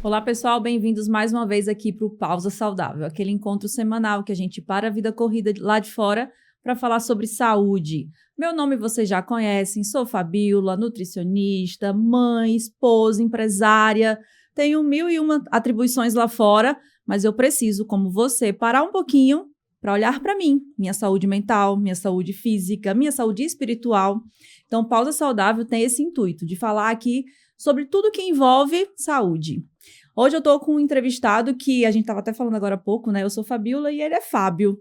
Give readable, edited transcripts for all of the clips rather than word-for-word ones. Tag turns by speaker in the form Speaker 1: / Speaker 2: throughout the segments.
Speaker 1: Olá, pessoal, bem-vindos mais uma vez aqui para o Pausa Saudável, aquele encontro semanal que a gente para a vida corrida lá de fora para falar sobre saúde. Meu nome vocês já conhecem, sou Fabíola, nutricionista, mãe, esposa, empresária, tenho 1001 atribuições lá fora, mas eu preciso, como você, parar um pouquinho para olhar para mim, minha saúde mental, minha saúde física, minha saúde espiritual. Então, Pausa Saudável tem esse intuito de falar aqui sobre tudo que envolve saúde. Hoje eu tô com um entrevistado que a gente estava até falando agora há pouco, né? Eu sou Fabíola e ele é Fábio.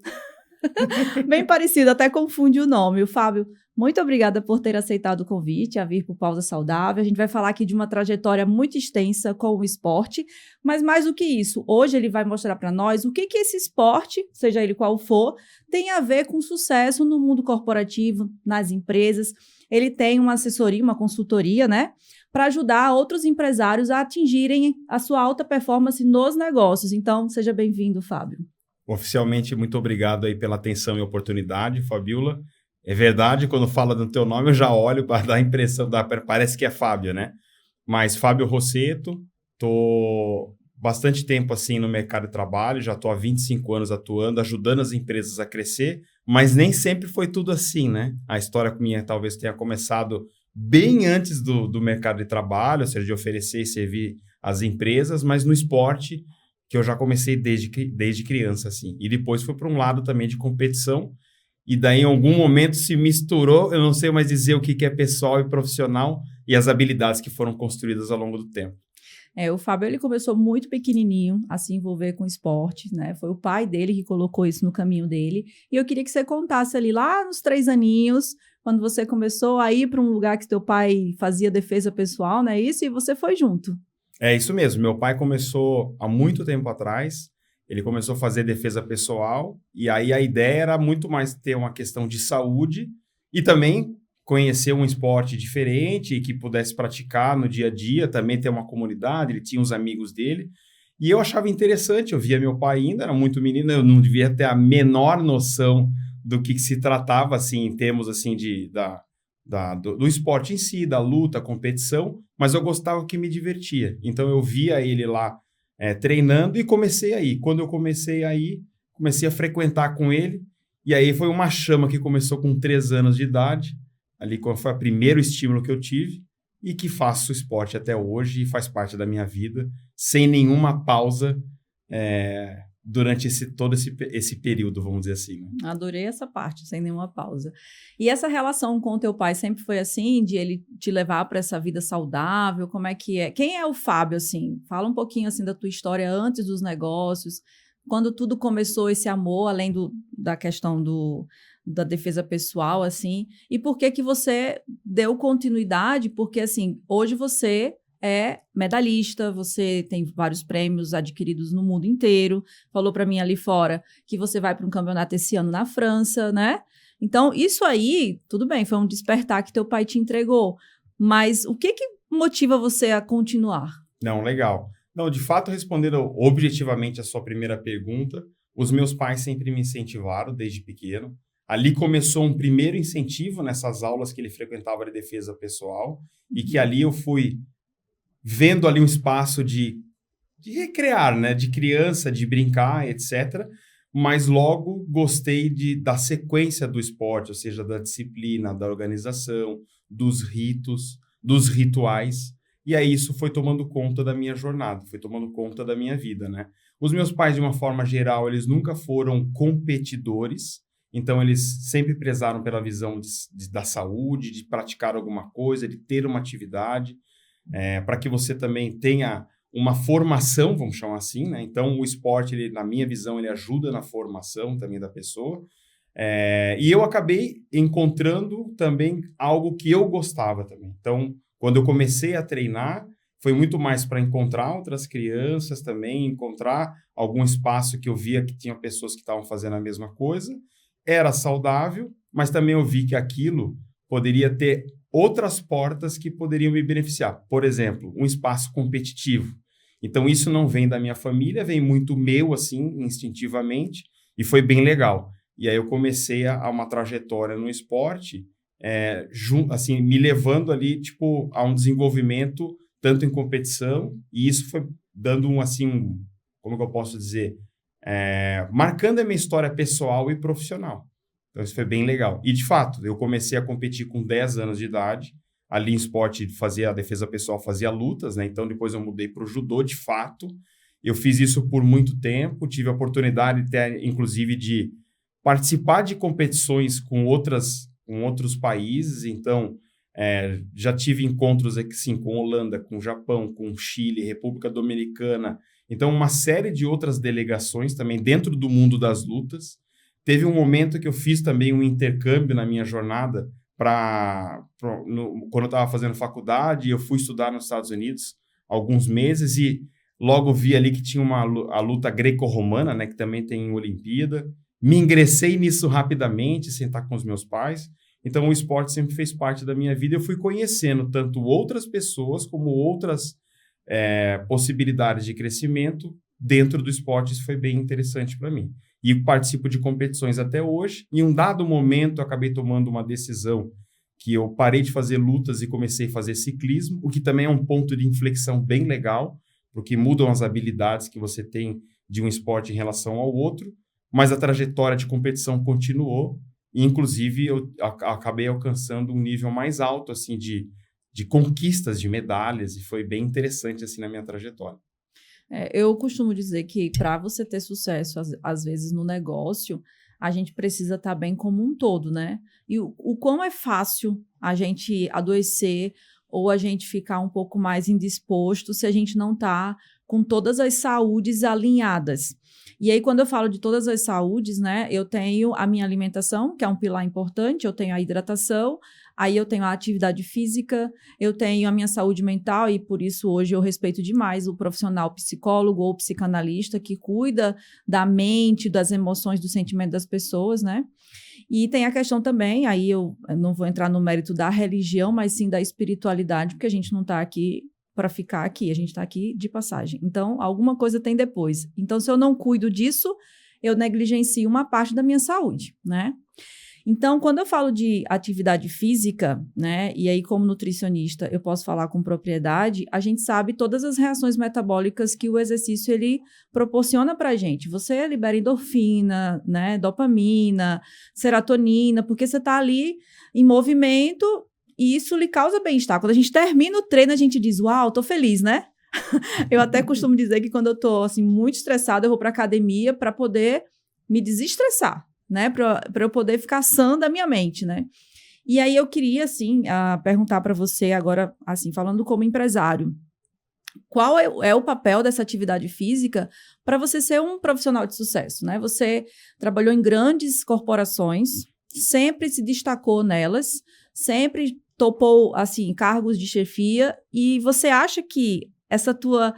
Speaker 1: Bem parecido, até confunde o nome. O Fábio, muito obrigada por ter aceitado o convite a vir para o Pausa Saudável. A gente vai falar aqui de uma trajetória muito extensa com o esporte, mas mais do que isso, hoje ele vai mostrar para nós o que esse esporte, seja ele qual for, tem a ver com sucesso no mundo corporativo, nas empresas. Ele tem uma assessoria, uma consultoria, né? Para ajudar outros empresários a atingirem a sua alta performance nos negócios. Então, seja bem-vindo, Fábio.
Speaker 2: Oficialmente, muito obrigado aí pela atenção e oportunidade, Fabíola. É verdade, quando fala do teu nome, eu já olho para dar a impressão, parece que é Fábio, né? Mas Fábio Rossetto, tô bastante tempo assim no mercado de trabalho, já tô há 25 anos atuando, ajudando as empresas a crescer, mas nem sempre foi tudo assim, né? A história minha talvez tenha começado bem antes do mercado de trabalho, ou seja, de oferecer e servir as empresas, mas no esporte, que eu já comecei desde criança, assim. E depois foi para um lado também de competição, e daí em algum momento se misturou, eu não sei mais dizer o que é pessoal e profissional, e as habilidades que foram construídas ao longo do tempo.
Speaker 1: O Fábio, ele começou muito pequenininho a se envolver com esporte, né? Foi o pai dele que colocou isso no caminho dele. E eu queria que você contasse ali, lá nos 3 aninhos, quando você começou a ir para um lugar que teu pai fazia defesa pessoal, né? Isso, e você foi junto.
Speaker 2: É isso mesmo. Meu pai começou há muito tempo atrás. Ele começou a fazer defesa pessoal. E aí a ideia era muito mais ter uma questão de saúde e também conhecer um esporte diferente e que pudesse praticar no dia a dia, também ter uma comunidade. Ele tinha os amigos dele. E eu achava interessante. Eu via meu pai ainda, era muito menino, eu não devia ter a menor noção do que se tratava, assim, em termos assim, do esporte em si, da luta, competição, mas eu gostava que me divertia. Então eu via ele lá treinando e comecei aí. Quando eu comecei aí, comecei a frequentar com ele, e aí foi uma chama que começou com 3 anos de idade, ali foi o primeiro estímulo que eu tive, e que faço esporte até hoje e faz parte da minha vida, sem nenhuma pausa durante todo esse período, vamos dizer assim. Né?
Speaker 1: Adorei essa parte, sem nenhuma pausa. E essa relação com o teu pai sempre foi assim, de ele te levar para essa vida saudável? Como é que é? Quem é o Fábio, assim? Fala um pouquinho, assim, da tua história antes dos negócios, quando tudo começou esse amor, além da questão da defesa pessoal, assim, e por que você deu continuidade? Porque, assim, hoje você é medalhista, você tem vários prêmios adquiridos no mundo inteiro, falou para mim ali fora que você vai para um campeonato esse ano na França, né? Então, isso aí, tudo bem, foi um despertar que teu pai te entregou, mas o que motiva você a continuar?
Speaker 2: Não, legal. Não, de fato, respondendo objetivamente a sua primeira pergunta, os meus pais sempre me incentivaram desde pequeno. Ali começou um primeiro incentivo nessas aulas que ele frequentava de defesa pessoal, e que ali eu fui vendo ali um espaço de recrear, né? De criança, de brincar, etc. Mas logo gostei da sequência do esporte, ou seja, da disciplina, da organização, dos ritos, dos rituais. E aí isso foi tomando conta da minha jornada, foi tomando conta da minha vida, né? Os meus pais, de uma forma geral, eles nunca foram competidores, então eles sempre prezaram pela visão da saúde, de praticar alguma coisa, de ter uma atividade, para que você também tenha uma formação, vamos chamar assim, né? Então, o esporte, ele, na minha visão, ele ajuda na formação também da pessoa. E eu acabei encontrando também algo que eu gostava também. Então, quando eu comecei a treinar, foi muito mais para encontrar outras crianças também, encontrar algum espaço que eu via que tinha pessoas que estavam fazendo a mesma coisa. Era saudável, mas também eu vi que aquilo poderia ter outras portas que poderiam me beneficiar. Por exemplo, um espaço competitivo. Então, isso não vem da minha família, vem muito meu, assim, instintivamente, e foi bem legal. E aí eu comecei a uma trajetória no esporte, assim, me levando ali, tipo, a um desenvolvimento tanto em competição, e isso foi dando como que eu posso dizer? Marcando a minha história pessoal e profissional. Então, isso foi bem legal. E, de fato, eu comecei a competir com 10 anos de idade. Ali em esporte, fazia a defesa pessoal, fazia lutas, né? Então, depois eu mudei para o judô, de fato. Eu fiz isso por muito tempo. Tive a oportunidade, inclusive, de participar de competições com outros países. Então, já tive encontros aqui, sim, com Holanda, com Japão, com Chile, República Dominicana. Então, uma série de outras delegações também dentro do mundo das lutas. Teve um momento que eu fiz também um intercâmbio na minha jornada quando eu estava fazendo faculdade, eu fui estudar nos Estados Unidos alguns meses e logo vi ali que tinha a luta greco-romana, né, que também tem em Olimpíada. Me ingressei nisso rapidamente, sem estar com os meus pais. Então, o esporte sempre fez parte da minha vida. Eu fui conhecendo tanto outras pessoas como outras possibilidades de crescimento dentro do esporte. Isso foi bem interessante para mim. E participo de competições até hoje. Em um dado momento, eu acabei tomando uma decisão que eu parei de fazer lutas e comecei a fazer ciclismo, o que também é um ponto de inflexão bem legal, porque mudam as habilidades que você tem de um esporte em relação ao outro, mas a trajetória de competição continuou. E, inclusive, eu acabei alcançando um nível mais alto assim, de conquistas, de medalhas, e foi bem interessante assim, na minha trajetória.
Speaker 1: Eu costumo dizer que para você ter sucesso, às vezes, no negócio, a gente precisa estar bem como um todo, né? E o quão é fácil a gente adoecer ou a gente ficar um pouco mais indisposto se a gente não está com todas as saúdes alinhadas. E aí, quando eu falo de todas as saúdes, né, eu tenho a minha alimentação, que é um pilar importante, eu tenho a hidratação, aí eu tenho a atividade física, eu tenho a minha saúde mental, e por isso hoje eu respeito demais o profissional psicólogo ou psicanalista que cuida da mente, das emoções, do sentimento das pessoas, né? E tem a questão também, aí eu não vou entrar no mérito da religião, mas sim da espiritualidade, porque a gente não está aqui para ficar aqui, a gente está aqui de passagem. Então, alguma coisa tem depois. Então, se eu não cuido disso, eu negligencio uma parte da minha saúde, né? Então, quando eu falo de atividade física, né, e aí como nutricionista eu posso falar com propriedade, a gente sabe todas as reações metabólicas que o exercício ele proporciona para a gente. Você libera endorfina, né, dopamina, serotonina, porque você está ali em movimento e isso lhe causa bem-estar. Quando a gente termina o treino, a gente diz, uau, tô feliz, né? Eu até costumo dizer que quando eu tô assim, muito estressada, eu vou para academia para poder me desestressar, né? Para eu poder ficar sã da minha mente, né? E aí eu queria, assim, perguntar para você agora, assim, falando como empresário, qual é o papel dessa atividade física para você ser um profissional de sucesso, né? Você trabalhou em grandes corporações, sempre se destacou nelas, sempre topou, assim, cargos de chefia, e você acha que essa tua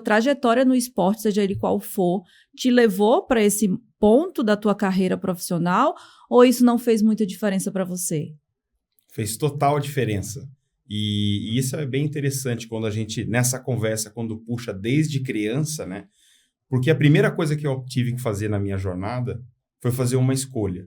Speaker 1: trajetória no esporte, seja ele qual for, te levou para esse ponto da tua carreira profissional, ou isso não fez muita diferença para você?
Speaker 2: Fez total diferença. E isso é bem interessante quando a gente, nessa conversa, quando puxa desde criança, né? Porque a primeira coisa que eu tive que fazer na minha jornada foi fazer uma escolha.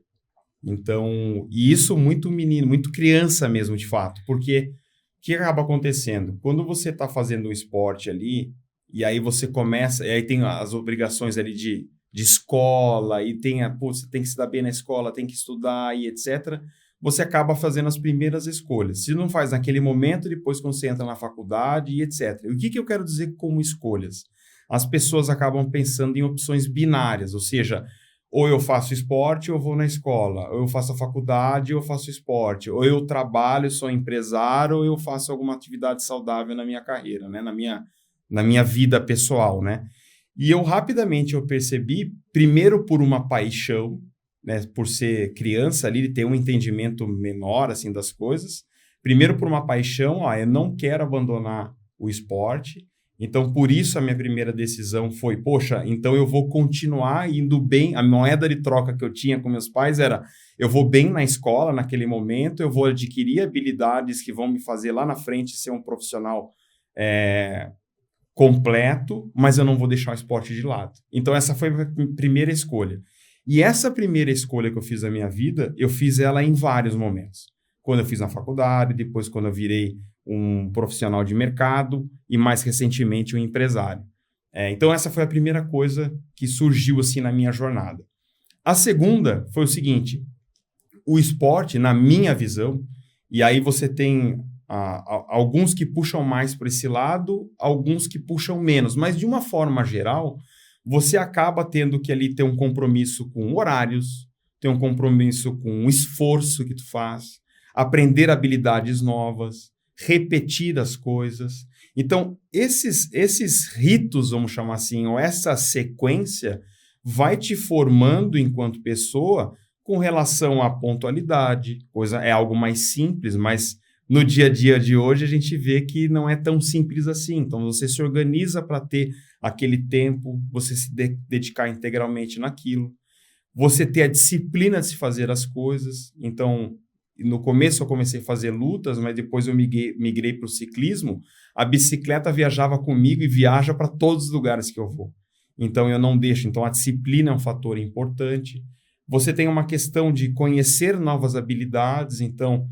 Speaker 2: Então, e isso muito menino, muito criança mesmo, de fato, porque o que acaba acontecendo? Quando você está fazendo um esporte ali, e aí você começa, e aí tem as obrigações ali de escola, e tem você tem que se dar bem na escola, tem que estudar e etc., você acaba fazendo as primeiras escolhas. Se não faz naquele momento, depois quando você entra na faculdade e etc. E o que eu quero dizer como escolhas? As pessoas acabam pensando em opções binárias, ou seja, ou eu faço esporte ou eu vou na escola, ou eu faço a faculdade ou eu faço esporte, ou eu trabalho, sou empresário, ou eu faço alguma atividade saudável na minha carreira, né? na minha vida pessoal, né? E rapidamente eu percebi, primeiro por uma paixão, né? Por ser criança ali, ter um entendimento menor assim, das coisas, primeiro por uma paixão, eu não quero abandonar o esporte. Então, por isso, a minha primeira decisão foi, poxa, então eu vou continuar indo bem. A moeda de troca que eu tinha com meus pais era, eu vou bem na escola naquele momento, eu vou adquirir habilidades que vão me fazer lá na frente ser um profissional completo, mas eu não vou deixar o esporte de lado. Então, essa foi a minha primeira escolha. E essa primeira escolha que eu fiz na minha vida, eu fiz ela em vários momentos. Quando eu fiz na faculdade, depois quando eu virei um profissional de mercado e, mais recentemente, um empresário. Então, essa foi a primeira coisa que surgiu assim na minha jornada. A segunda foi o seguinte: o esporte, na minha visão, e aí você tem alguns que puxam mais para esse lado, alguns que puxam menos, mas de uma forma geral, você acaba tendo que ali ter um compromisso com horários, ter um compromisso com o esforço que tu faz, aprender habilidades novas, repetir as coisas. Então, esses ritos, vamos chamar assim, ou essa sequência, vai te formando enquanto pessoa com relação à pontualidade. É algo mais simples, mas no dia a dia de hoje a gente vê que não é tão simples assim. Então, você se organiza para ter aquele tempo, você se dedicar integralmente naquilo, você ter a disciplina de se fazer as coisas. Então, no começo eu comecei a fazer lutas, mas depois eu migrei para o ciclismo. A bicicleta viajava comigo e viaja para todos os lugares que eu vou. Então, eu não deixo. Então, a disciplina é um fator importante. Você tem uma questão de conhecer novas habilidades. Então,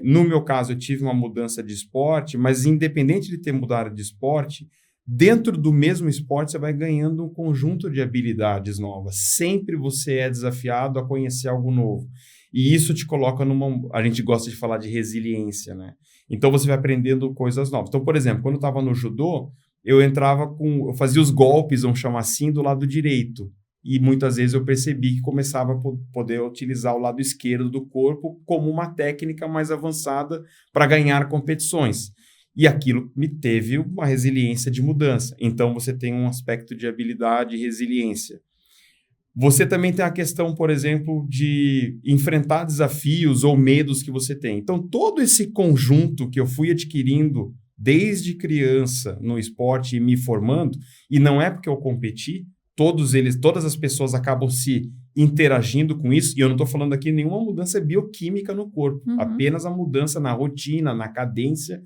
Speaker 2: no meu caso, eu tive uma mudança de esporte, mas independente de ter mudado de esporte, dentro do mesmo esporte você vai ganhando um conjunto de habilidades novas. Sempre você é desafiado a conhecer algo novo. E isso te coloca numa... A gente gosta de falar de resiliência, né? Então, você vai aprendendo coisas novas. Então, por exemplo, quando eu estava no judô, eu eu fazia os golpes, vamos chamar assim, do lado direito. E muitas vezes eu percebi que começava a poder utilizar o lado esquerdo do corpo como uma técnica mais avançada para ganhar competições. E aquilo me teve uma resiliência de mudança. Então, você tem um aspecto de habilidade e resiliência. Você também tem a questão, por exemplo, de enfrentar desafios ou medos que você tem. Então, todo esse conjunto que eu fui adquirindo desde criança no esporte e me formando, e não é porque eu competi, todas as pessoas acabam se interagindo com isso, e eu não estou falando aqui nenhuma mudança bioquímica no corpo, apenas a mudança na rotina, na cadência.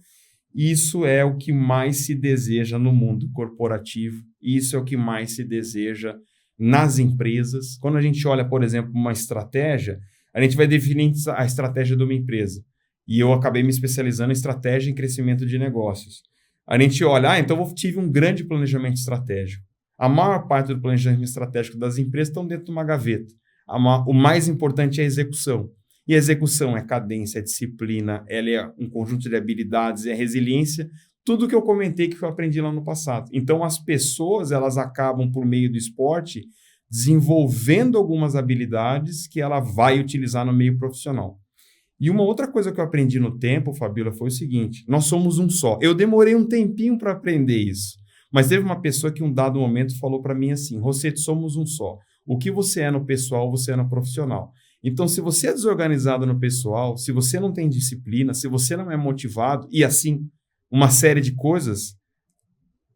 Speaker 2: Isso é o que mais se deseja no mundo corporativo, isso é o que mais se deseja nas empresas. Quando a gente olha, por exemplo, uma estratégia, a gente vai definir a estratégia de uma empresa. E eu acabei me especializando em estratégia e crescimento de negócios. A gente olha, então eu tive um grande planejamento estratégico. A maior parte do planejamento estratégico das empresas estão dentro de uma gaveta. O mais importante é a execução. E a execução é cadência, é disciplina, ela é um conjunto de habilidades, é resiliência, tudo que eu comentei que eu aprendi lá no passado. Então, as pessoas, elas acabam, por meio do esporte, desenvolvendo algumas habilidades que ela vai utilizar no meio profissional. E uma outra coisa que eu aprendi no tempo, Fabíola, foi o seguinte: nós somos um só. Eu demorei um tempinho para aprender isso, mas teve uma pessoa que, em um dado momento, falou para mim assim: Rosseto, somos um só. O que você é no pessoal, você é no profissional. Então, se você é desorganizado no pessoal, se você não tem disciplina, se você não é motivado, e assim, uma série de coisas,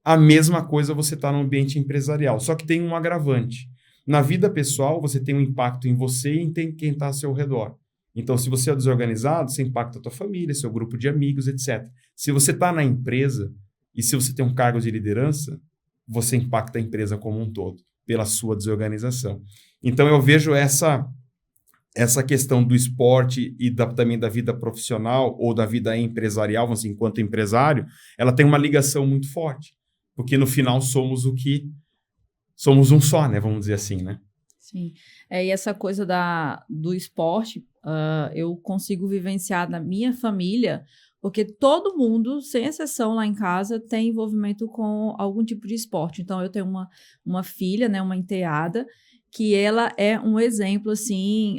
Speaker 2: a mesma coisa você está no ambiente empresarial. Só que tem um agravante. Na vida pessoal, você tem um impacto em você e em quem está ao seu redor. Então, se você é desorganizado, você impacta a tua família, seu grupo de amigos, etc. Se você está na empresa e se você tem um cargo de liderança, você impacta a empresa como um todo, pela sua desorganização. Então, eu vejo essa questão do esporte e também da vida profissional ou da vida empresarial, vamos dizer, enquanto empresário, ela tem uma ligação muito forte, porque no final somos somos um só, né? Vamos dizer assim, né?
Speaker 1: Sim. E essa coisa do esporte, eu consigo vivenciar na minha família, porque todo mundo, sem exceção lá em casa, tem envolvimento com algum tipo de esporte. Então, eu tenho uma filha, né, uma enteada, que ela é um exemplo, assim,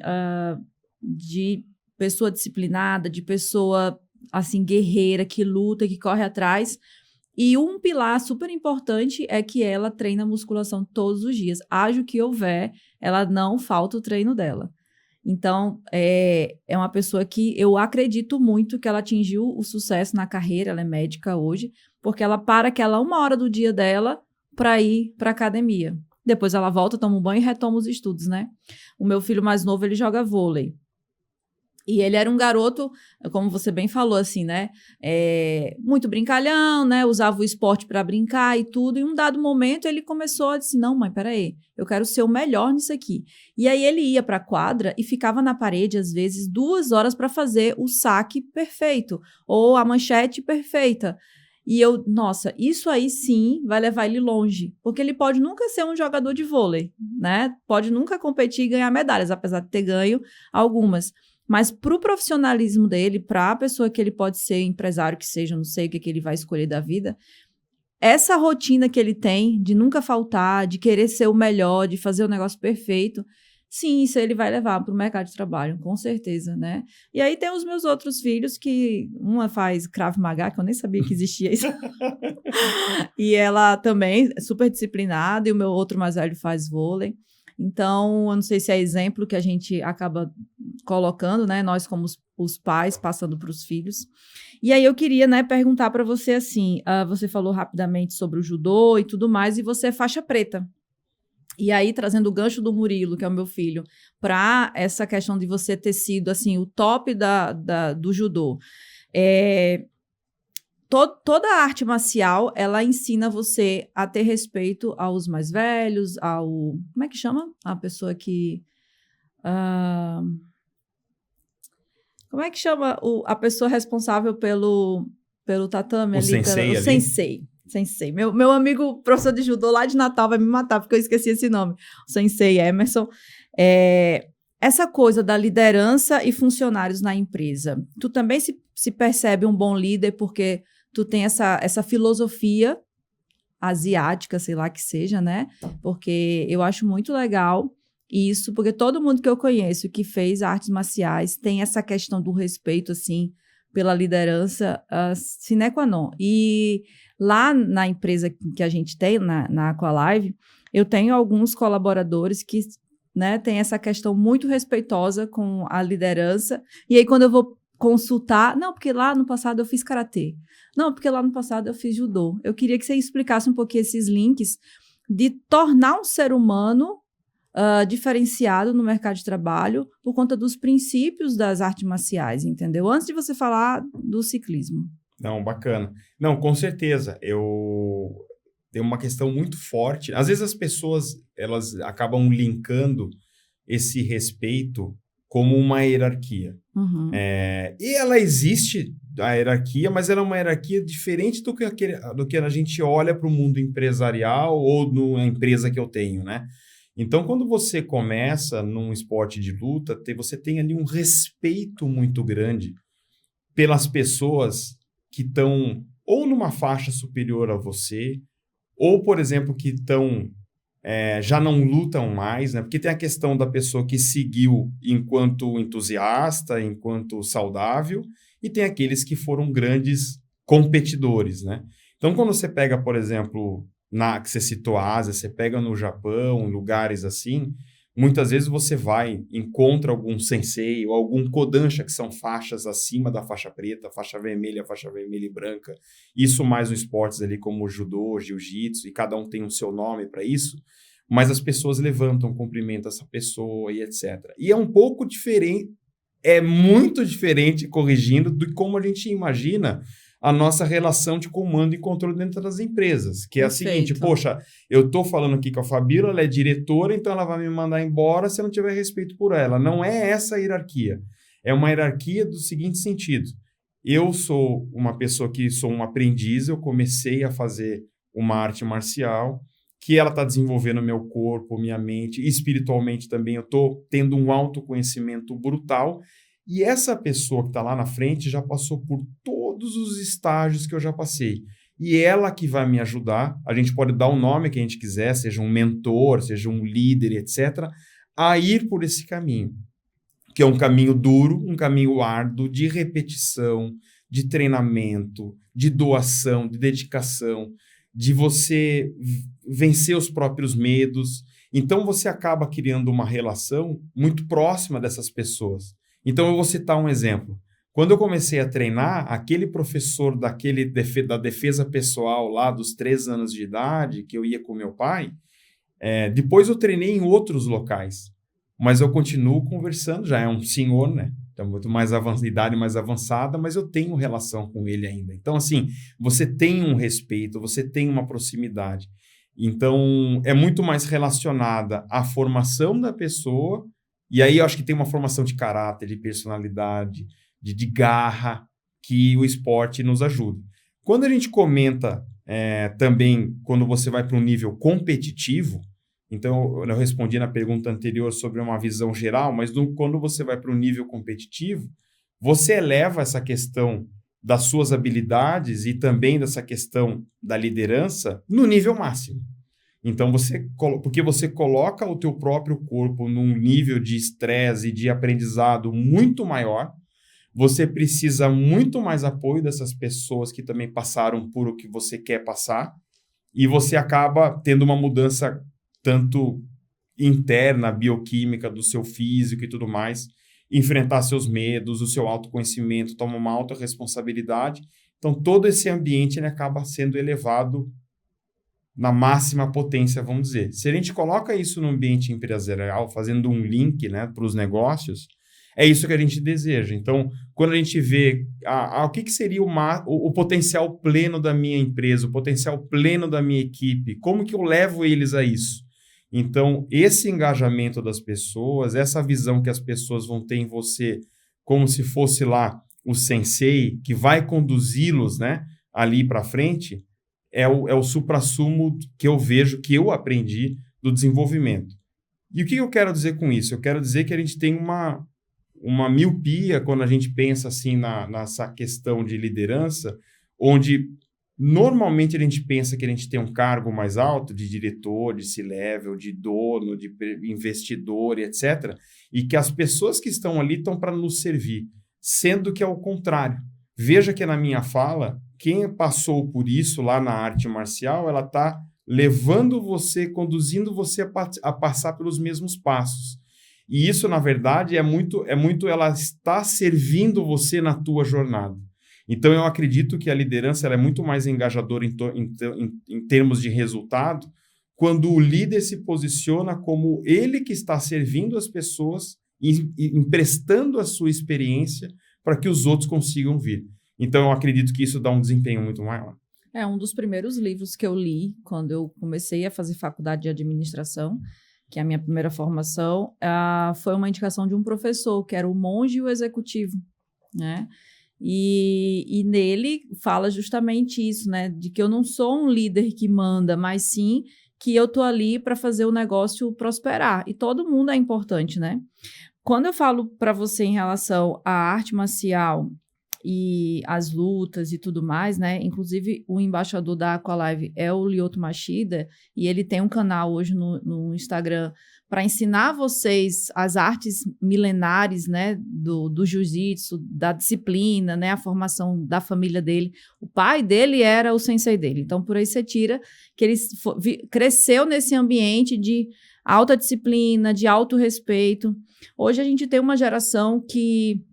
Speaker 1: de pessoa disciplinada, de pessoa, assim, guerreira, que luta, que corre atrás. E um pilar super importante é que ela treina musculação todos os dias. Haja o que houver, ela não falta o treino dela. Então, é uma pessoa que eu acredito muito que ela atingiu o sucesso na carreira, ela é médica hoje, porque ela para aquela 1 hora do dia dela para ir para academia. Depois ela volta, toma um banho e retoma os estudos, né? O meu filho mais novo, ele joga vôlei. E ele era um garoto, como você bem falou, assim, né? Muito brincalhão, né? Usava o esporte para brincar e tudo. E um dado momento ele começou a dizer, não, mãe, peraí, eu quero ser o melhor nisso aqui. E aí ele ia para a quadra e ficava na parede, às vezes, 2 horas para fazer o saque perfeito ou a manchete perfeita. E eu, nossa, isso aí sim vai levar ele longe, porque ele pode nunca ser um jogador de vôlei, né? Pode nunca competir e ganhar medalhas, apesar de ter ganho algumas. Mas para o profissionalismo dele, para a pessoa que ele pode ser, empresário que seja, não sei o que ele vai escolher da vida, essa rotina que ele tem de nunca faltar, de querer ser o melhor, de fazer o negócio perfeito, sim, isso ele vai levar para o mercado de trabalho, com certeza, né? E aí tem os meus outros filhos que uma faz Krav Maga, que eu nem sabia que existia isso. E ela também é super disciplinada, e o meu outro mais velho faz vôlei. Então, eu não sei se é exemplo que a gente acaba colocando, né? Nós como os pais passando para os filhos. E aí eu queria, né, perguntar para você assim, você falou rapidamente sobre o judô e tudo mais, e você é faixa preta. E aí, trazendo o gancho do Murilo, que é o meu filho, para essa questão de você ter sido, assim, o top do judô. Toda a arte marcial, ela ensina você a ter respeito aos mais velhos, como é que chama? A pessoa que... como é que chama a pessoa responsável pelo tatame
Speaker 2: O
Speaker 1: ali?
Speaker 2: sensei
Speaker 1: O
Speaker 2: ali?
Speaker 1: Sensei. Meu amigo professor de judô lá de Natal vai me matar, porque eu esqueci esse nome. O Sensei Emerson. Essa coisa da liderança e funcionários na empresa. Tu também se percebe um bom líder porque tu tem essa filosofia asiática, sei lá que seja, né? Porque eu acho muito legal isso, porque todo mundo que eu conheço que fez artes marciais tem essa questão do respeito, assim, pela liderança sine qua non. E lá na empresa que a gente tem, na Aqualive, eu tenho alguns colaboradores que, né, têm essa questão muito respeitosa com a liderança. E aí, quando eu vou consultar, não, porque lá no passado eu fiz karatê. Não, porque lá no passado eu fiz judô. Eu queria que você explicasse um pouquinho esses links de tornar um ser humano diferenciado no mercado de trabalho por conta dos princípios das artes marciais, entendeu? Antes de você falar do ciclismo.
Speaker 2: Não, bacana. Não, com certeza. Tem uma questão muito forte. Às vezes as pessoas, elas acabam linkando esse respeito como uma hierarquia.
Speaker 1: Uhum.
Speaker 2: E ela existe, a hierarquia, mas ela é uma hierarquia diferente do que a gente olha para o mundo empresarial ou na empresa que eu tenho, né? Então, quando você começa num esporte de luta, você tem ali um respeito muito grande pelas pessoas que estão ou numa faixa superior a você, ou, por exemplo, que estão já não lutam mais, né? Porque tem a questão da pessoa que seguiu enquanto entusiasta, enquanto saudável, e tem aqueles que foram grandes competidores, né? Então, quando você pega, por exemplo, que você citou a Ásia, você pega no Japão, lugares assim, muitas vezes você encontra algum sensei ou algum kodansha, que são faixas acima da faixa preta, faixa vermelha e branca. Isso mais nos esportes ali como judô, jiu-jitsu, e cada um tem o seu nome para isso, mas as pessoas levantam, cumprimentam essa pessoa e etc. E é um pouco diferente, é muito diferente, corrigindo, do como a gente imagina a nossa relação de comando e controle dentro das empresas, que é a seguinte, poxa, eu estou falando aqui com a Fabíola, ela é diretora, então ela vai me mandar embora se eu não tiver respeito por ela. Não é essa a hierarquia. É uma hierarquia do seguinte sentido. Eu sou uma pessoa que sou um aprendiz, eu comecei a fazer uma arte marcial, que ela está desenvolvendo meu corpo, minha mente, e espiritualmente também eu estou tendo um autoconhecimento brutal. E essa pessoa que está lá na frente já passou por todos os estágios que eu já passei. E ela que vai me ajudar, a gente pode dar o nome que a gente quiser, seja um mentor, seja um líder, etc., a ir por esse caminho, que é um caminho duro, um caminho árduo, de repetição, de treinamento, de doação, de dedicação, de você vencer os próprios medos. Então, você acaba criando uma relação muito próxima dessas pessoas. Então, eu vou citar um exemplo. Quando eu comecei a treinar, aquele professor da defesa pessoal lá dos 3 anos de idade, que eu ia com meu pai, depois eu treinei em outros locais. Mas eu continuo conversando, já é um senhor, né? Então, muito mais idade mais avançada, mas eu tenho relação com ele ainda. Então, assim, você tem um respeito, você tem uma proximidade. Então, é muito mais relacionada à formação da pessoa, e aí eu acho que tem uma formação de caráter, de personalidade, de garra, que o esporte nos ajuda. Quando a gente comenta também, quando você vai para um nível competitivo, então eu respondi na pergunta anterior sobre uma visão geral, mas quando você vai para um nível competitivo, você eleva essa questão das suas habilidades e também dessa questão da liderança no nível máximo. Então, porque você coloca o teu próprio corpo num nível de estresse e de aprendizado muito maior, você precisa muito mais apoio dessas pessoas que também passaram por o que você quer passar, e você acaba tendo uma mudança tanto interna, bioquímica do seu físico e tudo mais, enfrentar seus medos, o seu autoconhecimento, tomar uma autorresponsabilidade. Então, todo esse ambiente ele acaba sendo elevado na máxima potência, vamos dizer. Se a gente coloca isso no ambiente empresarial, fazendo um link, né, para os negócios, é isso que a gente deseja. Então, quando a gente vê o que seria o potencial pleno da minha empresa, o potencial pleno da minha equipe, como que eu levo eles a isso? Então, esse engajamento das pessoas, essa visão que as pessoas vão ter em você, como se fosse lá o sensei, que vai conduzi-los, né, ali para frente, é o suprassumo que eu vejo, que eu aprendi do desenvolvimento. E o que eu quero dizer com isso? Eu quero dizer que a gente tem uma miopia quando a gente pensa assim nessa questão de liderança, onde normalmente a gente pensa que a gente tem um cargo mais alto, de diretor, de C-level, de dono, de investidor, etc., e que as pessoas que estão ali estão para nos servir, sendo que é o contrário. Veja que na minha fala, quem passou por isso lá na arte marcial, ela está levando você, conduzindo você a passar pelos mesmos passos. E isso, na verdade, é muito ela está servindo você na tua jornada. Então, eu acredito que a liderança ela é muito mais engajadora em termos de resultado quando o líder se posiciona como ele que está servindo as pessoas e emprestando a sua experiência para que os outros consigam vir. Então, eu acredito que isso dá um desempenho muito maior.
Speaker 1: É um dos primeiros livros que eu li quando eu comecei a fazer faculdade de administração, que é a minha primeira formação, foi uma indicação de um professor, que era o Monge e o Executivo, né? E nele fala justamente isso, né? De que eu não sou um líder que manda, mas sim que eu tô ali para fazer o negócio prosperar. E todo mundo é importante, né? Quando eu falo para você em relação à arte marcial e as lutas e tudo mais, né? Inclusive, o embaixador da Aqualive é o Lyoto Machida, e ele tem um canal hoje no Instagram para ensinar vocês as artes milenares, né? Do jiu-jitsu, da disciplina, né? A formação da família dele. O pai dele era o sensei dele. Então, por aí você tira que ele cresceu nesse ambiente de alta disciplina, de alto respeito. Hoje a gente tem uma geração que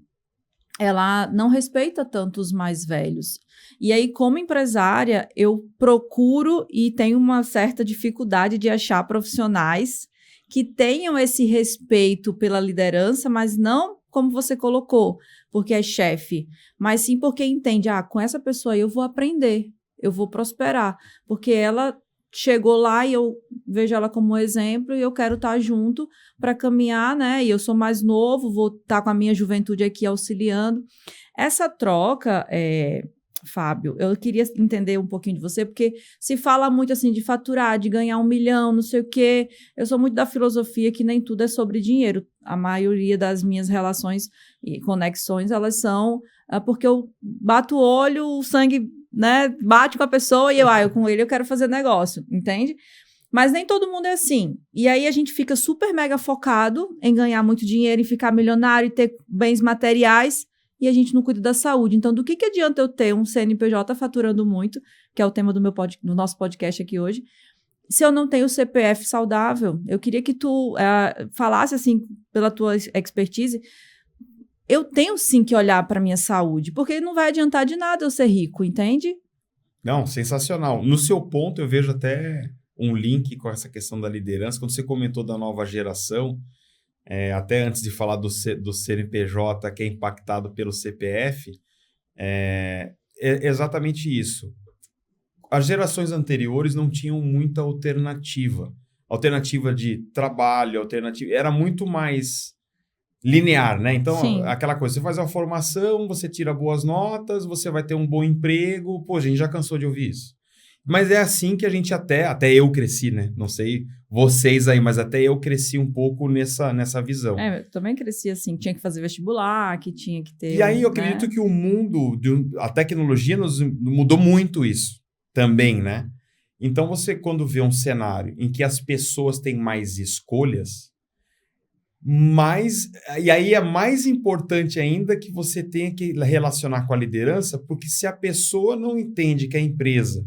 Speaker 1: ela não respeita tanto os mais velhos. E aí, como empresária, eu procuro e tenho uma certa dificuldade de achar profissionais que tenham esse respeito pela liderança, mas não como você colocou, porque é chefe, mas sim porque entende, com essa pessoa aí eu vou aprender, eu vou prosperar, porque ela chegou lá e eu vejo ela como exemplo e eu quero estar junto para caminhar, né? E eu sou mais novo, vou estar com a minha juventude aqui auxiliando. Essa troca, Fábio, eu queria entender um pouquinho de você, porque se fala muito assim de faturar, de ganhar 1 milhão, não sei o quê. Eu sou muito da filosofia que nem tudo é sobre dinheiro. A maioria das minhas relações e conexões, elas são porque eu bato o olho, o sangue, né, bate com a pessoa e eu com ele eu quero fazer negócio, entende? Mas nem todo mundo é assim. E aí a gente fica super mega focado em ganhar muito dinheiro, em ficar milionário e ter bens materiais, e a gente não cuida da saúde. Então, do que adianta eu ter um CNPJ faturando muito, que é o tema do nosso podcast aqui hoje, se eu não tenho o CPF saudável? Eu queria que tu falasse, assim, pela tua expertise, eu tenho sim que olhar para minha saúde, porque não vai adiantar de nada eu ser rico, entende?
Speaker 2: Não, sensacional. No seu ponto, eu vejo até um link com essa questão da liderança. Quando você comentou da nova geração, até antes de falar do CNPJ que é impactado pelo CPF, é exatamente isso. As gerações anteriores não tinham muita alternativa. Alternativa de trabalho, era muito mais linear, né? Então,
Speaker 1: Sim.
Speaker 2: aquela coisa, você faz uma formação, você tira boas notas, você vai ter um bom emprego. Pô, a gente já cansou de ouvir isso. Mas é assim que a gente até eu cresci, né? Não sei vocês aí, mas até eu cresci um pouco nessa visão.
Speaker 1: Eu também cresci assim, tinha que fazer vestibular, que tinha que ter...
Speaker 2: E aí eu acredito que o mundo, a tecnologia mudou muito isso também, né? Então você, quando vê um cenário em que as pessoas têm mais escolhas, e aí é mais importante ainda que você tenha que relacionar com a liderança, porque se a pessoa não entende que a empresa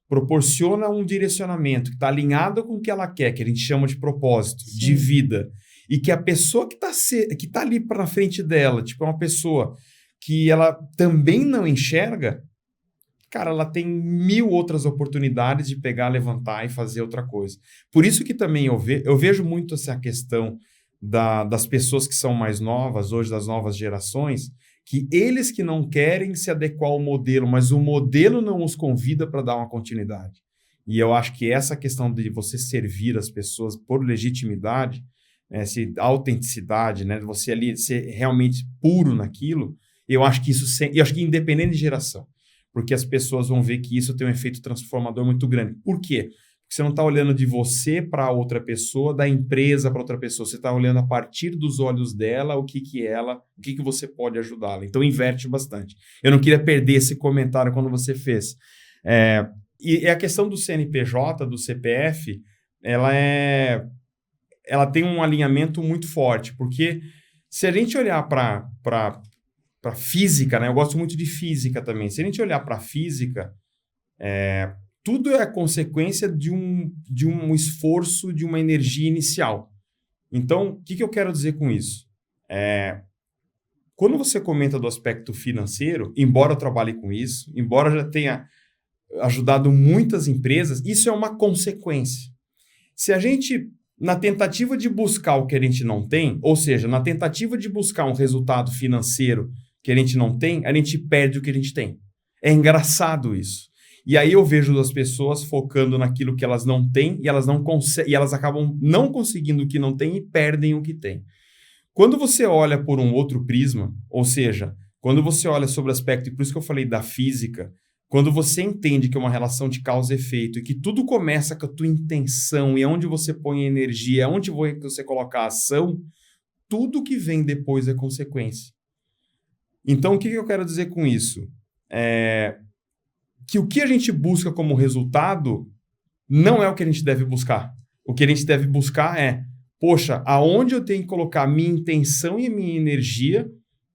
Speaker 2: proporciona um direcionamento que está alinhado com o que ela quer, que a gente chama de propósito,
Speaker 1: Sim.
Speaker 2: de vida, e que a pessoa que tá ali na frente dela, tipo, é uma pessoa que ela também não enxerga, cara, ela tem 1000 outras oportunidades de pegar, levantar e fazer outra coisa. Por isso que também eu vejo muito essa questão das pessoas que são mais novas, hoje das novas gerações, que eles que não querem se adequar ao modelo, mas o modelo não os convida para dar uma continuidade. E eu acho que essa questão de você servir as pessoas por legitimidade, autenticidade, né, você ali ser realmente puro naquilo, eu acho que independente de geração, porque as pessoas vão ver que isso tem um efeito transformador muito grande. Por quê? Porque você não está olhando de você para outra pessoa, da empresa para outra pessoa. Você está olhando a partir dos olhos dela, o que você pode ajudá-la. Então, inverte bastante. Eu não queria perder esse comentário quando você fez. E a questão do CNPJ, do CPF, ela tem um alinhamento muito forte, porque se a gente olhar para física, né? Eu gosto muito de física também. Se a gente olhar para física, tudo é consequência de um esforço, de uma energia inicial. Então, o que eu quero dizer com isso? Quando você comenta do aspecto financeiro, embora eu trabalhe com isso, embora eu já tenha ajudado muitas empresas, isso é uma consequência. Se a gente, na tentativa de buscar o que a gente não tem, ou seja, na tentativa de buscar um resultado financeiro que a gente não tem, a gente perde o que a gente tem. É engraçado isso. E aí eu vejo as pessoas focando naquilo que elas não têm e elas acabam não conseguindo o que não têm e perdem o que têm. Quando você olha por um outro prisma, ou seja, quando você olha sobre o aspecto, e por isso que eu falei da física, quando você entende que é uma relação de causa e efeito e que tudo começa com a tua intenção e aonde você põe a energia, aonde você coloca a ação, tudo que vem depois é consequência. Então, o que eu quero dizer com isso? Que o que a gente busca como resultado não é o que a gente deve buscar. O que a gente deve buscar é, poxa, aonde eu tenho que colocar a minha intenção e a minha energia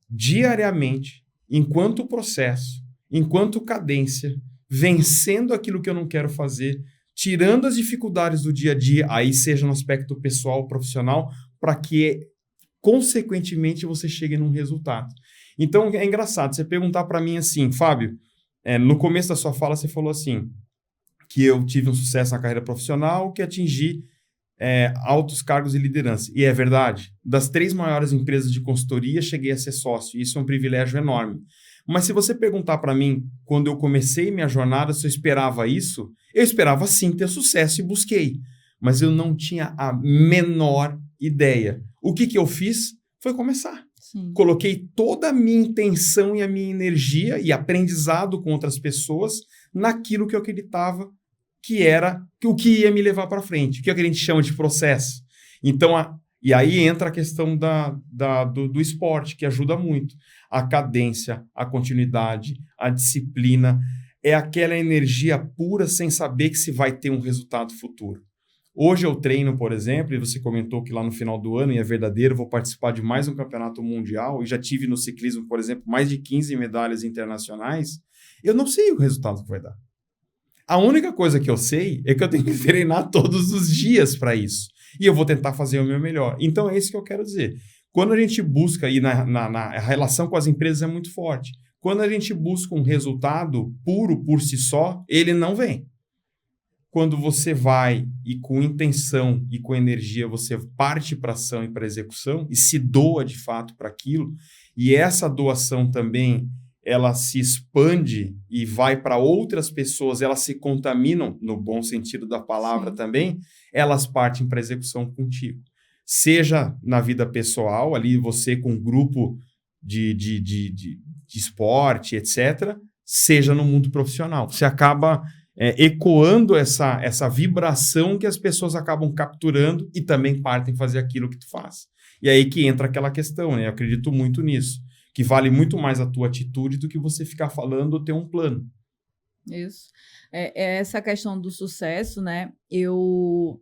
Speaker 2: diariamente, enquanto processo, enquanto cadência, vencendo aquilo que eu não quero fazer, tirando as dificuldades do dia a dia, aí seja no aspecto pessoal ou profissional, para que, consequentemente, você chegue num resultado. Então, é engraçado você perguntar para mim assim, Fábio, no começo da sua fala você falou assim, que eu tive um sucesso na carreira profissional, que atingi altos cargos de liderança. E é verdade. Das 3 maiores empresas de consultoria, cheguei a ser sócio. Isso é um privilégio enorme. Mas se você perguntar para mim, quando eu comecei minha jornada, se eu esperava isso, eu esperava sim ter sucesso e busquei. Mas eu não tinha a menor ideia. O que eu fiz foi começar.
Speaker 1: Sim.
Speaker 2: Coloquei toda a minha intenção e a minha energia e aprendizado com outras pessoas naquilo que eu acreditava que era o que ia me levar para frente, o que a gente chama de processo. Então, e aí entra a questão do esporte, que ajuda muito. A cadência, a continuidade, a disciplina, é aquela energia pura sem saber que se vai ter um resultado futuro. Hoje eu treino, por exemplo, e você comentou que lá no final do ano, e é verdadeiro, vou participar de mais um campeonato mundial, e já tive no ciclismo, por exemplo, mais de 15 medalhas internacionais, eu não sei o resultado que vai dar. A única coisa que eu sei é que eu tenho que treinar todos os dias para isso. E eu vou tentar fazer o meu melhor. Então é isso que eu quero dizer. Quando a gente busca, aí a relação com as empresas é muito forte. Quando a gente busca um resultado puro por si só, ele não vem. quando você vai e com intenção e com energia você parte para ação e para execução e se doa de fato para aquilo, e essa doação também ela se expande e vai para outras pessoas, elas se contaminam, no bom sentido da palavra também, elas partem para execução contigo. Seja na vida pessoal, ali você com um grupo de esporte, etc., seja no mundo profissional. Você acaba ecoando essa vibração que as pessoas acabam capturando e também partem fazer aquilo que tu faz. E aí que entra aquela questão, né? Eu acredito muito nisso, que vale muito mais a tua atitude do que você ficar falando ou ter um plano.
Speaker 1: Isso. Essa questão do sucesso, né? Eu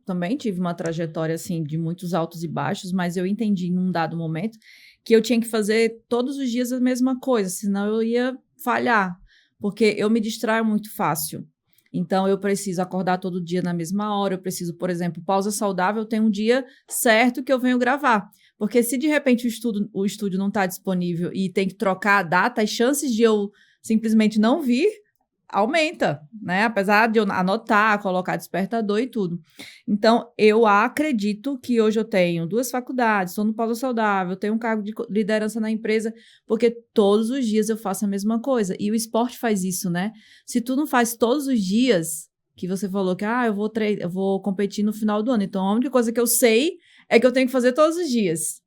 Speaker 1: também tive uma trajetória, assim, de muitos altos e baixos, mas eu entendi num dado momento que eu tinha que fazer todos os dias a mesma coisa, senão eu ia falhar, porque eu me distraio muito fácil. Então, eu preciso acordar todo dia na mesma hora, eu preciso, por exemplo, pausa saudável, tem um dia certo que eu venho gravar. Porque se de repente o estúdio não está disponível e tem que trocar a data, as chances de eu simplesmente não vir aumenta, né? Apesar de eu anotar, colocar despertador e tudo. Então, eu acredito que hoje eu tenho 2 faculdades, estou no pausa saudável, tenho um cargo de liderança na empresa, porque todos os dias eu faço a mesma coisa. E o esporte faz isso, né? Se tu não faz todos os dias, que você falou que eu vou competir no final do ano, então a única coisa que eu sei é que eu tenho que fazer todos os dias.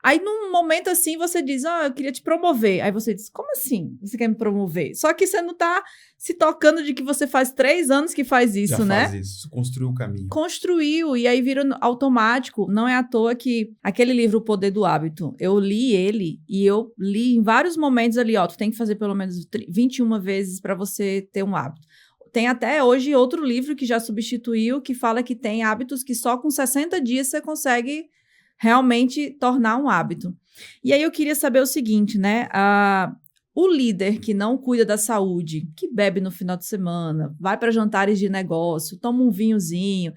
Speaker 1: Aí, num momento assim, você diz, eu queria te promover. Aí você diz, como assim você quer me promover? Só que você não tá se tocando de que você faz 3 anos que faz isso,
Speaker 2: já
Speaker 1: né?
Speaker 2: Faz isso, construiu o caminho.
Speaker 1: Construiu, e aí vira automático. Não é à toa que aquele livro O Poder do Hábito, eu li ele e eu li em vários momentos ali, tu tem que fazer pelo menos 21 vezes para você ter um hábito. Tem até hoje outro livro que já substituiu, que fala que tem hábitos que só com 60 dias você consegue realmente tornar um hábito. E aí eu queria saber o seguinte, né? O líder que não cuida da saúde, que bebe no final de semana, vai para jantares de negócio, toma um vinhozinho,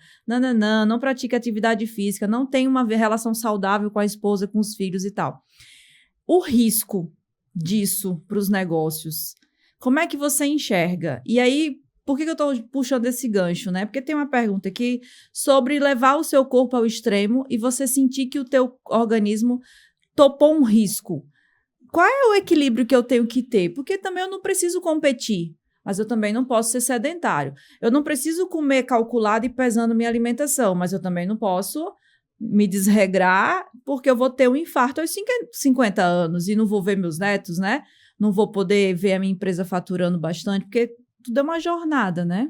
Speaker 1: não pratica atividade física, não tem uma relação saudável com a esposa, com os filhos e tal. O risco disso para os negócios, como é que você enxerga? E aí, por que eu estou puxando esse gancho, né? Porque tem uma pergunta aqui sobre levar o seu corpo ao extremo e você sentir que o teu organismo topou um risco. Qual é o equilíbrio que eu tenho que ter? Porque também eu não preciso competir, mas eu também não posso ser sedentário. Eu não preciso comer calculado e pesando minha alimentação, mas eu também não posso me desregrar porque eu vou ter um infarto aos 50 anos e não vou ver meus netos, né? Não vou poder ver a minha empresa faturando bastante, porque tudo é uma jornada, né?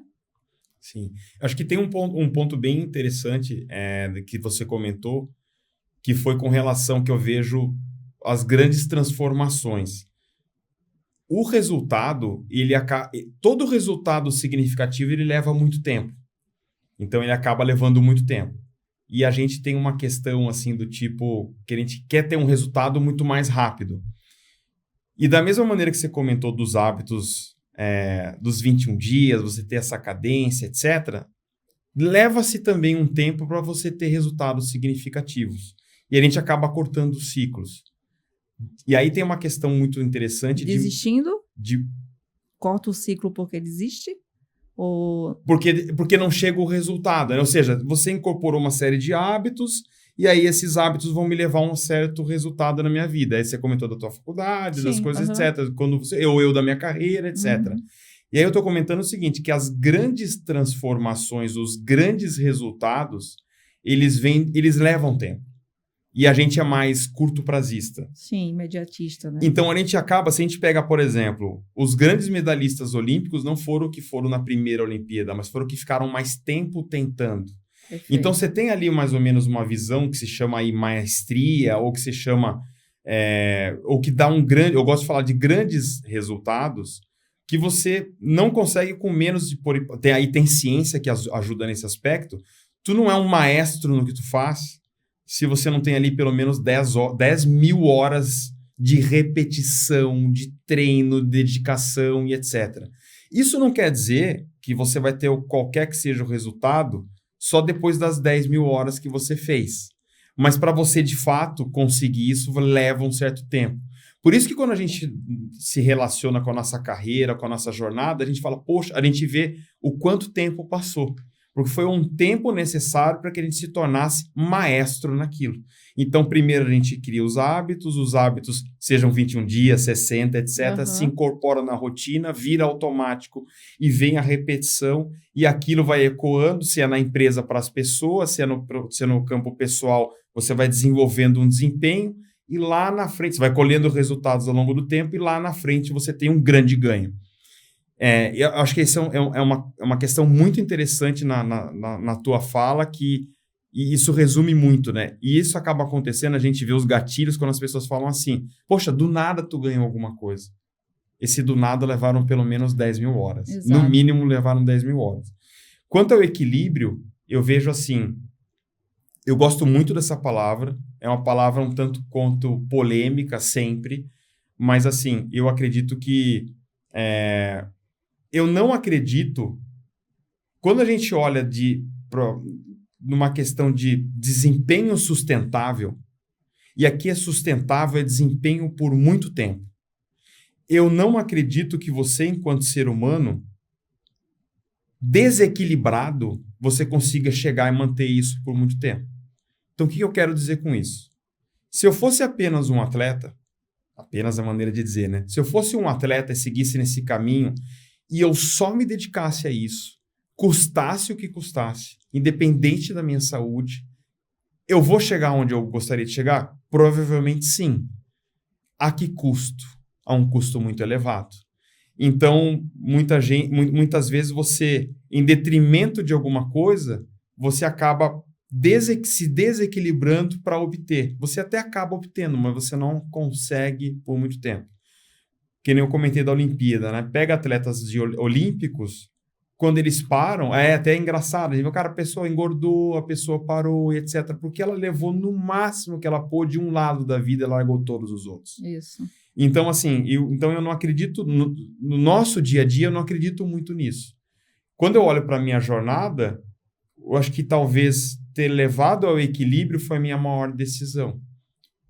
Speaker 2: Sim. Acho que tem um ponto bem interessante que você comentou, que foi com relação que eu vejo as grandes transformações. O resultado, todo resultado significativo, ele leva muito tempo. Então, ele acaba levando muito tempo. E a gente tem uma questão, assim, do tipo, que a gente quer ter um resultado muito mais rápido. E da mesma maneira que você comentou dos hábitos dos 21 dias, você ter essa cadência, etc., leva-se também um tempo para você ter resultados significativos. E a gente acaba cortando ciclos. E aí tem uma questão muito interessante
Speaker 1: Desistindo? Corta o ciclo porque desiste? Ou...
Speaker 2: Porque não chega o resultado, né? Ou seja, você incorporou uma série de hábitos e aí esses hábitos vão me levar a um certo resultado na minha vida. Aí você comentou da tua faculdade, das coisas, etc. Quando eu da minha carreira, etc. E aí eu estou comentando o seguinte, que as grandes transformações, os grandes resultados, eles levam tempo. E a gente é mais curto-prazista.
Speaker 1: Sim, imediatista, né?
Speaker 2: Então, a gente acaba, se a gente pega, por exemplo, os grandes medalhistas olímpicos não foram que foram na primeira Olimpíada, mas foram que ficaram mais tempo tentando. Perfeito. Então, você tem ali mais ou menos uma visão que se chama aí maestria, ou que se chama... ou que dá um grande... Eu gosto de falar de grandes resultados que você não consegue com menos de... Tem ciência que ajuda nesse aspecto. Tu não é um maestro no que tu faz se você não tem ali pelo menos 10 mil horas de repetição, de treino, dedicação e etc. Isso não quer dizer que você vai ter qualquer que seja o resultado só depois das 10 mil horas que você fez. Mas para você, de fato, conseguir isso, leva um certo tempo. Por isso que quando a gente se relaciona com a nossa carreira, com a nossa jornada, a gente fala, poxa, a gente vê o quanto tempo passou. Porque foi um tempo necessário para que a gente se tornasse maestro naquilo. Então, primeiro a gente cria os hábitos, sejam 21 dias, 60, etc., se incorporam na rotina, vira automático e vem a repetição, e aquilo vai ecoando, se é na empresa para as pessoas, se é no campo pessoal, você vai desenvolvendo um desempenho, e lá na frente, você vai colhendo resultados ao longo do tempo, e lá na frente você tem um grande ganho. Eu acho que isso é uma questão muito interessante na tua fala, e isso resume muito, né? E isso acaba acontecendo, a gente vê os gatilhos quando as pessoas falam assim, poxa, do nada tu ganhou alguma coisa. Esse do nada levaram pelo menos 10 mil horas.
Speaker 1: Exato.
Speaker 2: No mínimo levaram 10 mil horas. Quanto ao equilíbrio, eu vejo assim, eu gosto muito dessa palavra, é uma palavra um tanto quanto polêmica sempre, mas assim, eu acredito que eu não acredito, quando a gente olha numa questão de desempenho sustentável, e aqui é sustentável, é desempenho por muito tempo. Eu não acredito que você, enquanto ser humano, desequilibrado, você consiga chegar e manter isso por muito tempo. Então, o que eu quero dizer com isso? Se eu fosse apenas um atleta, apenas a maneira de dizer, né? Se eu fosse um atleta e seguisse nesse caminho, e eu só me dedicasse a isso, custasse o que custasse, independente da minha saúde, eu vou chegar onde eu gostaria de chegar? Provavelmente sim. A que custo? A um custo muito elevado. Então, muitas vezes você, em detrimento de alguma coisa, você acaba se desequilibrando para obter. Você até acaba obtendo, mas você não consegue por muito tempo. Que nem eu comentei da Olimpíada, né? Pega atletas olímpicos, quando eles param, é até engraçado, a gente vê, cara, a pessoa engordou, a pessoa parou, etc., porque ela levou no máximo que ela pôde um lado da vida e largou todos os outros.
Speaker 1: Isso.
Speaker 2: Então, assim, eu não acredito, no nosso dia a dia, eu não acredito muito nisso. Quando eu olho para a minha jornada, eu acho que talvez ter levado ao equilíbrio foi a minha maior decisão.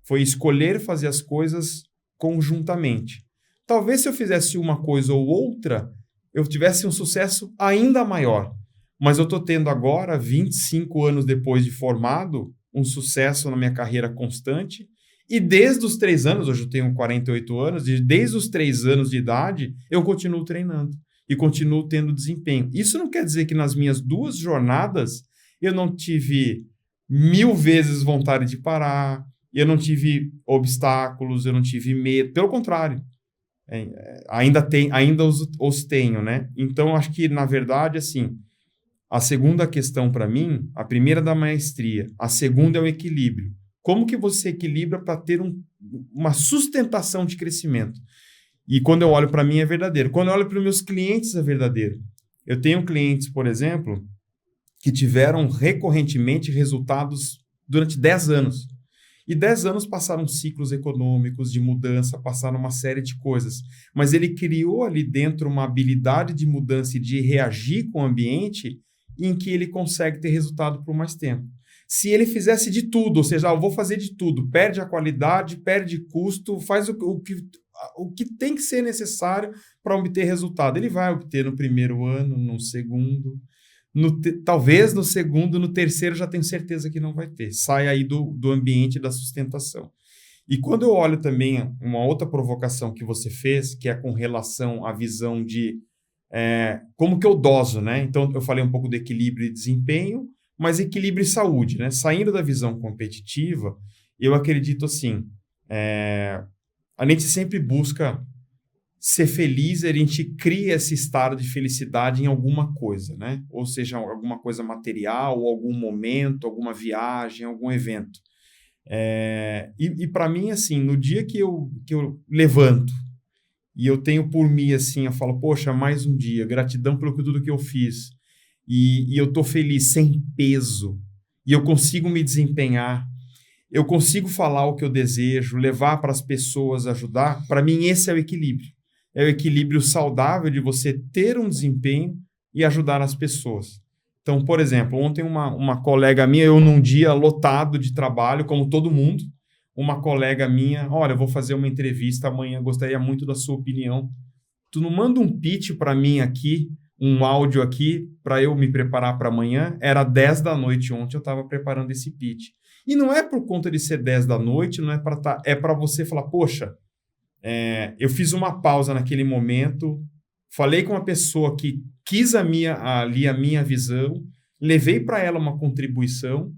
Speaker 2: Foi escolher fazer as coisas conjuntamente. Talvez se eu fizesse uma coisa ou outra, eu tivesse um sucesso ainda maior. Mas eu estou tendo agora, 25 anos depois de formado, um sucesso na minha carreira constante. E desde os 3 anos, hoje eu tenho 48 anos, e desde os 3 anos de idade, eu continuo treinando. E continuo tendo desempenho. Isso não quer dizer que nas minhas 2 jornadas, eu não tive 1000 vezes vontade de parar, eu não tive obstáculos, eu não tive medo. Pelo contrário. Ainda os tenho, né? Então, acho que, na verdade, assim, a segunda questão para mim, a primeira é da maestria, a segunda é o equilíbrio. Como que você equilibra para ter uma sustentação de crescimento? E quando eu olho para mim é verdadeiro. Quando eu olho para os meus clientes é verdadeiro. Eu tenho clientes, por exemplo, que tiveram recorrentemente resultados durante 10 anos. E 10 anos passaram ciclos econômicos, de mudança, passaram uma série de coisas. Mas ele criou ali dentro uma habilidade de mudança e de reagir com o ambiente em que ele consegue ter resultado por mais tempo. Se ele fizesse de tudo, ou seja, eu vou fazer de tudo, perde a qualidade, perde custo, faz o que tem que ser necessário para obter resultado. Ele vai obter no primeiro ano, no segundo... talvez no segundo, no terceiro, já tenho certeza que não vai ter. Sai aí do ambiente da sustentação. E quando eu olho também uma outra provocação que você fez, que é com relação à visão de como que eu doso, né? Então, eu falei um pouco do equilíbrio e desempenho, mas equilíbrio e saúde, né? Saindo da visão competitiva, eu acredito assim, a gente sempre busca ser feliz, a gente cria esse estado de felicidade em alguma coisa, né? Ou seja, alguma coisa material, algum momento, alguma viagem, algum evento. E para mim, assim, no dia que eu levanto e eu tenho por mim, assim, eu falo, poxa, mais um dia, gratidão pelo tudo que eu fiz, e eu tô feliz, sem peso, e eu consigo me desempenhar, eu consigo falar o que eu desejo, levar para as pessoas, ajudar, para mim esse é o equilíbrio. É o equilíbrio saudável de você ter um desempenho e ajudar as pessoas. Então, por exemplo, ontem uma colega minha, eu num dia lotado de trabalho, como todo mundo, uma colega minha, olha, eu vou fazer uma entrevista amanhã, gostaria muito da sua opinião. Tu não manda um pitch para mim aqui, um áudio aqui, para eu me preparar para amanhã? Era 10 da noite ontem, eu estava preparando esse pitch. E não é por conta de ser 10 da noite, não é para é para você falar, poxa, eu fiz uma pausa naquele momento, falei com uma pessoa que quis a minha visão, levei para ela uma contribuição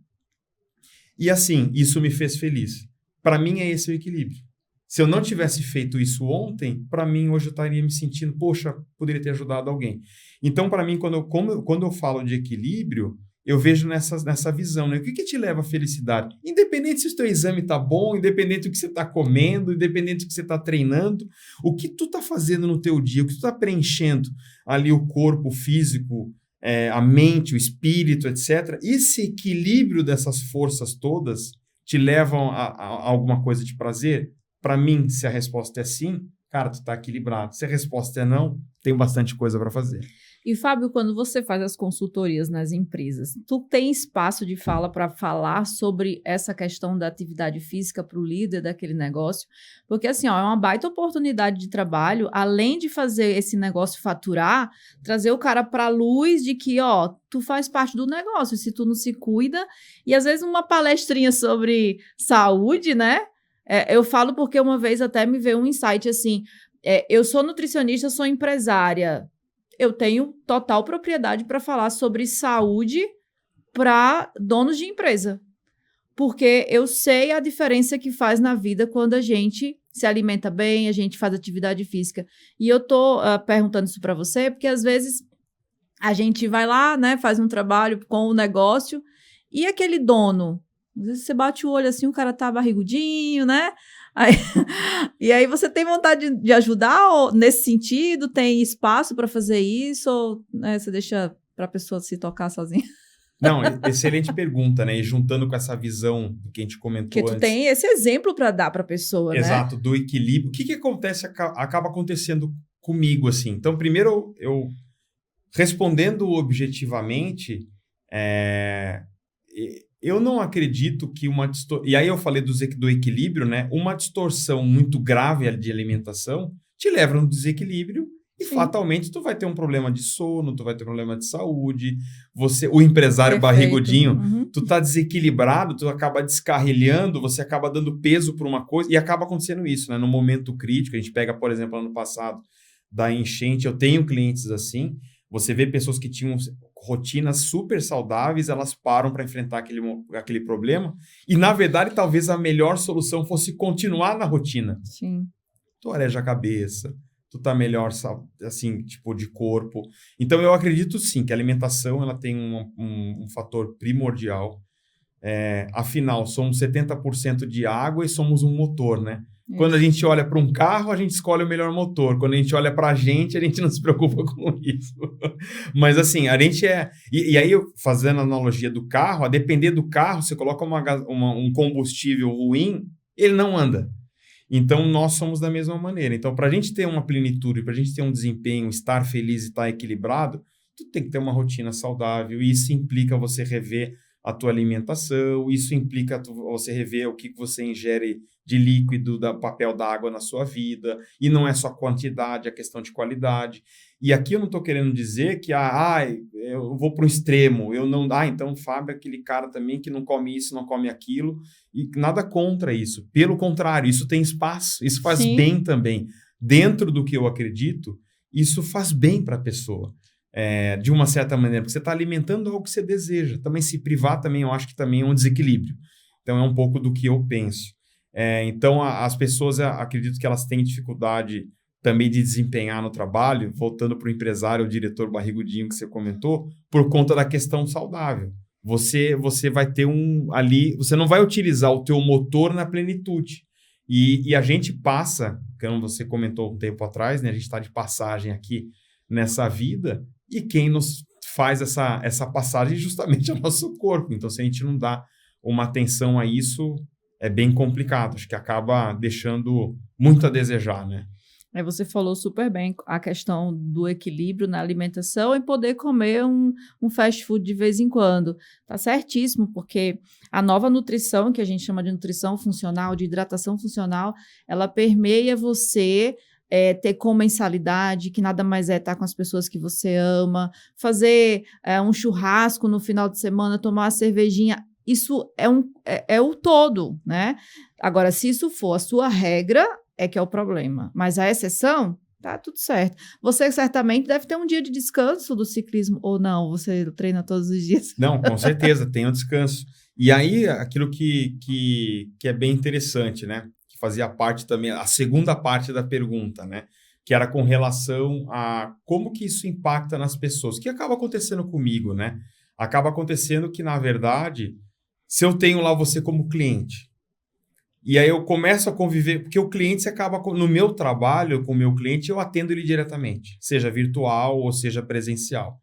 Speaker 2: e assim, isso me fez feliz. Para mim é esse o equilíbrio. Se eu não tivesse feito isso ontem, para mim hoje eu estaria me sentindo, poxa, poderia ter ajudado alguém. Então, para mim, quando eu falo de equilíbrio, eu vejo nessa visão, né? O que te leva à felicidade? Independente se o teu exame está bom, independente do que você está comendo, independente do que você está treinando, o que tu está fazendo no teu dia, o que tu está preenchendo ali o corpo físico, a mente, o espírito, etc. Esse equilíbrio dessas forças todas te levam a alguma coisa de prazer? Para mim, se a resposta é sim, cara, tu tá equilibrado. Se a resposta é não, tem bastante coisa para fazer.
Speaker 1: E, Fábio, quando você faz as consultorias nas empresas, tu tem espaço de fala para falar sobre essa questão da atividade física para o líder daquele negócio? Porque, assim, ó, é uma baita oportunidade de trabalho, além de fazer esse negócio faturar, trazer o cara para a luz de que, ó, tu faz parte do negócio, se tu não se cuida. E, às vezes, uma palestrinha sobre saúde, né? Eu falo porque uma vez até me veio um insight assim, eu sou nutricionista, sou empresária, eu tenho total propriedade para falar sobre saúde para donos de empresa, porque eu sei a diferença que faz na vida quando a gente se alimenta bem, a gente faz atividade física. E eu tô perguntando isso para você, porque às vezes a gente vai lá, né, faz um trabalho com o negócio e aquele dono, às vezes você bate o olho assim, o cara tá barrigudinho, né? E aí você tem vontade de ajudar ou, nesse sentido? Tem espaço para fazer isso? Ou né, você deixa para a pessoa se tocar sozinha?
Speaker 2: Não, excelente pergunta, né? E juntando com essa visão que a gente comentou
Speaker 1: Porque tu
Speaker 2: antes.
Speaker 1: tem esse exemplo para dar para a pessoa,
Speaker 2: Exato,
Speaker 1: né?
Speaker 2: do equilíbrio. O que acontece, acaba acontecendo comigo, assim. Então, primeiro, eu respondendo objetivamente, eu não acredito que uma distorção... E aí eu falei do equilíbrio, né? Uma distorção muito grave de alimentação te leva a um desequilíbrio e
Speaker 1: Sim.
Speaker 2: fatalmente tu vai ter um problema de sono, tu vai ter um problema de saúde, o empresário
Speaker 1: Perfeito.
Speaker 2: barrigudinho,
Speaker 1: Uhum.
Speaker 2: tu tá desequilibrado, tu acaba descarrilhando, você acaba dando peso para uma coisa e acaba acontecendo isso, né? No momento crítico, a gente pega, por exemplo, ano passado, da enchente, eu tenho clientes assim, você vê pessoas que tinham rotinas super saudáveis, elas param para enfrentar aquele problema. E, na verdade, talvez a melhor solução fosse continuar na rotina.
Speaker 1: Sim.
Speaker 2: Tu areja a cabeça, tu tá melhor, assim, tipo, de corpo. Então, eu acredito, sim, que a alimentação ela tem um fator primordial. Afinal, somos 70% de água e somos um motor, né? Quando a gente olha para um carro, a gente escolhe o melhor motor. Quando a gente olha para a gente não se preocupa com isso. Mas assim, a gente E aí, fazendo a analogia do carro, a depender do carro, você coloca um combustível ruim, ele não anda. Então, nós somos da mesma maneira. Então, para a gente ter uma plenitude, para a gente ter um desempenho, estar feliz e estar equilibrado, tu tem que ter uma rotina saudável. E isso implica você rever a tua alimentação, isso implica você rever o que você ingere de líquido, do papel da água na sua vida, e não é só quantidade, é questão de qualidade. E aqui eu não estou querendo dizer que eu vou para o extremo, então o Fábio é aquele cara também que não come isso, não come aquilo, e nada contra isso. Pelo contrário, isso tem espaço, isso faz
Speaker 1: Sim.
Speaker 2: bem também. Dentro do que eu acredito, isso faz bem para a pessoa. De uma certa maneira, porque você está alimentando algo que você deseja. Também se privar, também eu acho que também é um desequilíbrio. Então, é um pouco do que eu penso. Então, as pessoas, acredito que elas têm dificuldade também de desempenhar no trabalho, voltando para o empresário, o diretor barrigudinho que você comentou, por conta da questão saudável. Você vai ter você não vai utilizar o teu motor na plenitude. E a gente passa, como você comentou um tempo atrás, né, a gente está de passagem aqui nessa vida, e quem nos faz essa passagem justamente é o nosso corpo. Então, se a gente não dá uma atenção a isso, é bem complicado. Acho que acaba deixando muito a desejar, né?
Speaker 1: Aí você falou super bem a questão do equilíbrio na alimentação e poder comer um fast food de vez em quando. Tá certíssimo, porque a nova nutrição, que a gente chama de nutrição funcional, de hidratação funcional, ela permeia você ter comensalidade, que nada mais é estar com as pessoas que você ama, fazer um churrasco no final de semana, tomar uma cervejinha. Isso é o todo, né? Agora, se isso for a sua regra, é que é o problema. Mas a exceção, tá tudo certo. Você certamente deve ter um dia de descanso do ciclismo, ou não? Você treina todos os dias?
Speaker 2: Não, com certeza, tem o descanso. E aí, aquilo que é bem interessante, né? Que fazia parte também, a segunda parte da pergunta, né? Que era com relação a como que isso impacta nas pessoas. O que acaba acontecendo comigo, né? Acaba acontecendo que, na verdade, se eu tenho lá você como cliente, e aí eu começo a conviver, porque o cliente se acaba, no meu trabalho com o meu cliente, eu atendo ele diretamente, seja virtual ou seja presencial.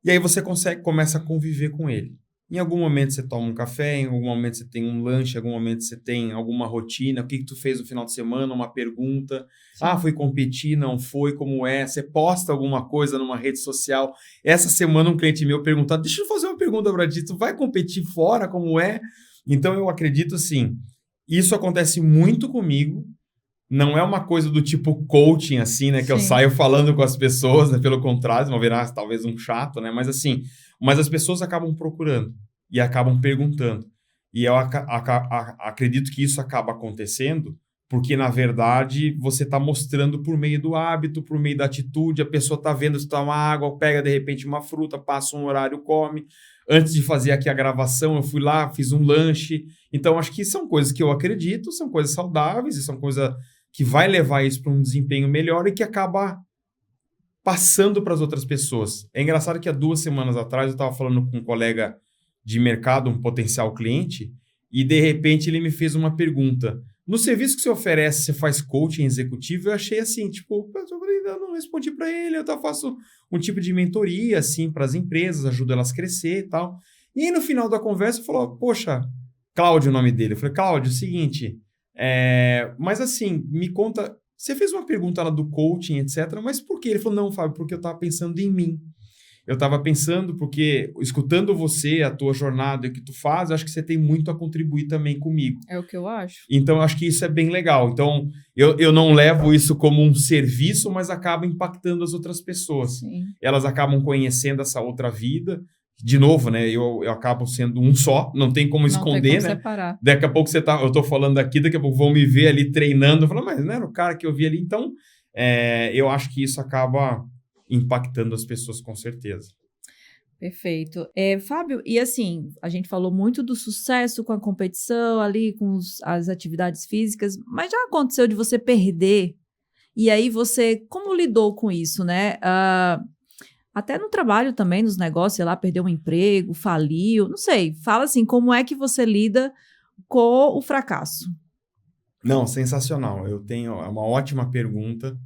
Speaker 2: E aí você começa a conviver com ele. Em algum momento você toma um café, em algum momento você tem um lanche, em algum momento você tem alguma rotina, o que tu fez no final de semana, uma pergunta. Sim. Ah, foi competir, não foi, como é? Você posta alguma coisa numa rede social. Essa semana um cliente meu perguntou, deixa eu fazer uma pergunta para ti, tu vai competir fora, como é? Então eu acredito assim, isso acontece muito comigo, não é uma coisa do tipo coaching, assim, né? Que Sim. eu saio falando com as pessoas, né? Pelo contrário, vão virar talvez um chato, né? Mas assim, as pessoas acabam procurando e acabam perguntando. E eu acredito que isso acaba acontecendo porque, na verdade, você está mostrando por meio do hábito, por meio da atitude, a pessoa está vendo se toma água, pega, de repente, uma fruta, passa um horário, come. Antes de fazer aqui a gravação, eu fui lá, fiz um lanche. Então, acho que são coisas que eu acredito, são coisas saudáveis e são coisas que vai levar isso para um desempenho melhor e que acaba passando para as outras pessoas. É engraçado que há 2 semanas atrás eu estava falando com um colega de mercado, um potencial cliente, e de repente ele me fez uma pergunta. No serviço que você oferece, você faz coaching executivo? Eu achei assim, tipo, eu não respondi para ele, eu faço um tipo de mentoria, assim, para as empresas, ajudo elas a crescer e tal. E aí, no final da conversa, falou, poxa, Cláudio, o nome dele. Eu falei, Cláudio, é o seguinte, mas assim, me conta, você fez uma pergunta lá do coaching, etc., mas por quê? Ele falou, não, Fábio, porque eu estava pensando em mim. Eu estava pensando porque, escutando você, a tua jornada e o que tu faz, eu acho que você tem muito a contribuir também comigo.
Speaker 1: É o que eu acho.
Speaker 2: Então, eu acho que isso é bem legal. Então, eu não levo isso como um serviço, mas acaba impactando as outras pessoas.
Speaker 1: Sim.
Speaker 2: Elas acabam conhecendo essa outra vida. De novo, né? Eu acabo sendo um só, não tem como esconder,
Speaker 1: tem como
Speaker 2: né?
Speaker 1: Separar.
Speaker 2: Daqui a pouco eu tô falando aqui, daqui a pouco vão me ver ali treinando. Eu falo, mas não era o cara que eu vi ali. Então, eu acho que isso acaba impactando as pessoas com certeza.
Speaker 1: Perfeito. Fábio, e assim, a gente falou muito do sucesso com a competição ali, com as atividades físicas, mas já aconteceu de você perder? E aí você, como lidou com isso, né? Até no trabalho também, nos negócios, sei lá, perdeu um emprego, faliu, não sei. Fala assim, como é que você lida com o fracasso?
Speaker 2: Não, sensacional. Eu tenho uma ótima pergunta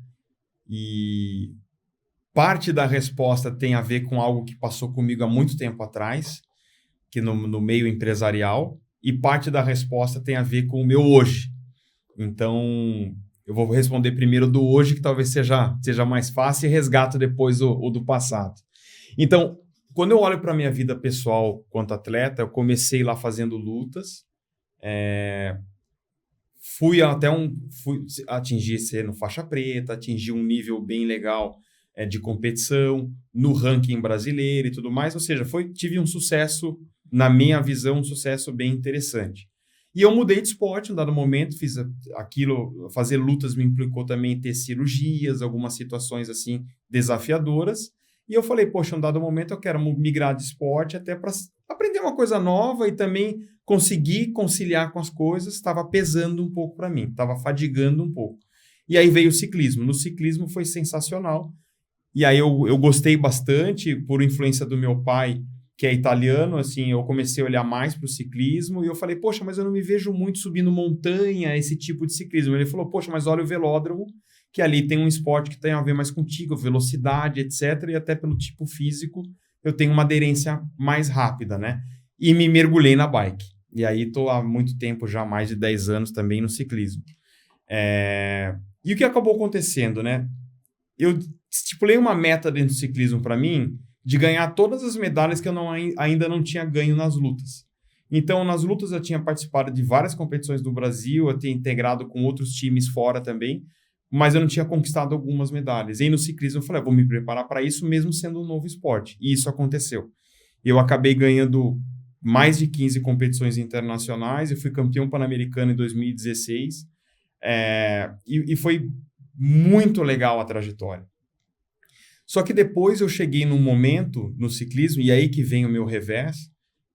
Speaker 2: e parte da resposta tem a ver com algo que passou comigo há muito tempo atrás, que no meio empresarial, e parte da resposta tem a ver com o meu hoje. Então, eu vou responder primeiro do hoje, que talvez seja mais fácil, e resgato depois o do passado. Então, quando eu olho para a minha vida pessoal quanto atleta, eu comecei lá fazendo lutas, fui atingir ser no faixa preta, atingir um nível bem legal de competição, no ranking brasileiro e tudo mais, ou seja, tive um sucesso, na minha visão, um sucesso bem interessante. E eu mudei de esporte, em um dado momento, fiz aquilo, fazer lutas me implicou também ter cirurgias, algumas situações assim desafiadoras, e eu falei, poxa, em um dado momento eu quero migrar de esporte até para aprender uma coisa nova e também conseguir conciliar com as coisas, estava pesando um pouco para mim, estava fadigando um pouco. E aí veio o ciclismo. No ciclismo foi sensacional. E aí eu gostei bastante, por influência do meu pai, que é italiano, assim, eu comecei a olhar mais para o ciclismo e eu falei, poxa, mas eu não me vejo muito subindo montanha, esse tipo de ciclismo. Ele falou, poxa, mas olha o velódromo, que ali tem um esporte que tem a ver mais contigo, velocidade, etc. E até pelo tipo físico, eu tenho uma aderência mais rápida, né? E me mergulhei na bike. E aí estou há muito tempo, já mais de 10 anos também no ciclismo. E o que acabou acontecendo, né? Eu estipulei uma meta dentro do ciclismo para mim de ganhar todas as medalhas que eu ainda não tinha ganho nas lutas. Então, nas lutas eu tinha participado de várias competições do Brasil, eu tinha integrado com outros times fora também, mas eu não tinha conquistado algumas medalhas. E aí no ciclismo eu falei, vou me preparar para isso mesmo sendo um novo esporte. E isso aconteceu. Eu acabei ganhando mais de 15 competições internacionais, eu fui campeão pan-americano em 2016, e foi muito legal a trajetória. Só que depois eu cheguei num momento no ciclismo, e aí que vem o meu revés,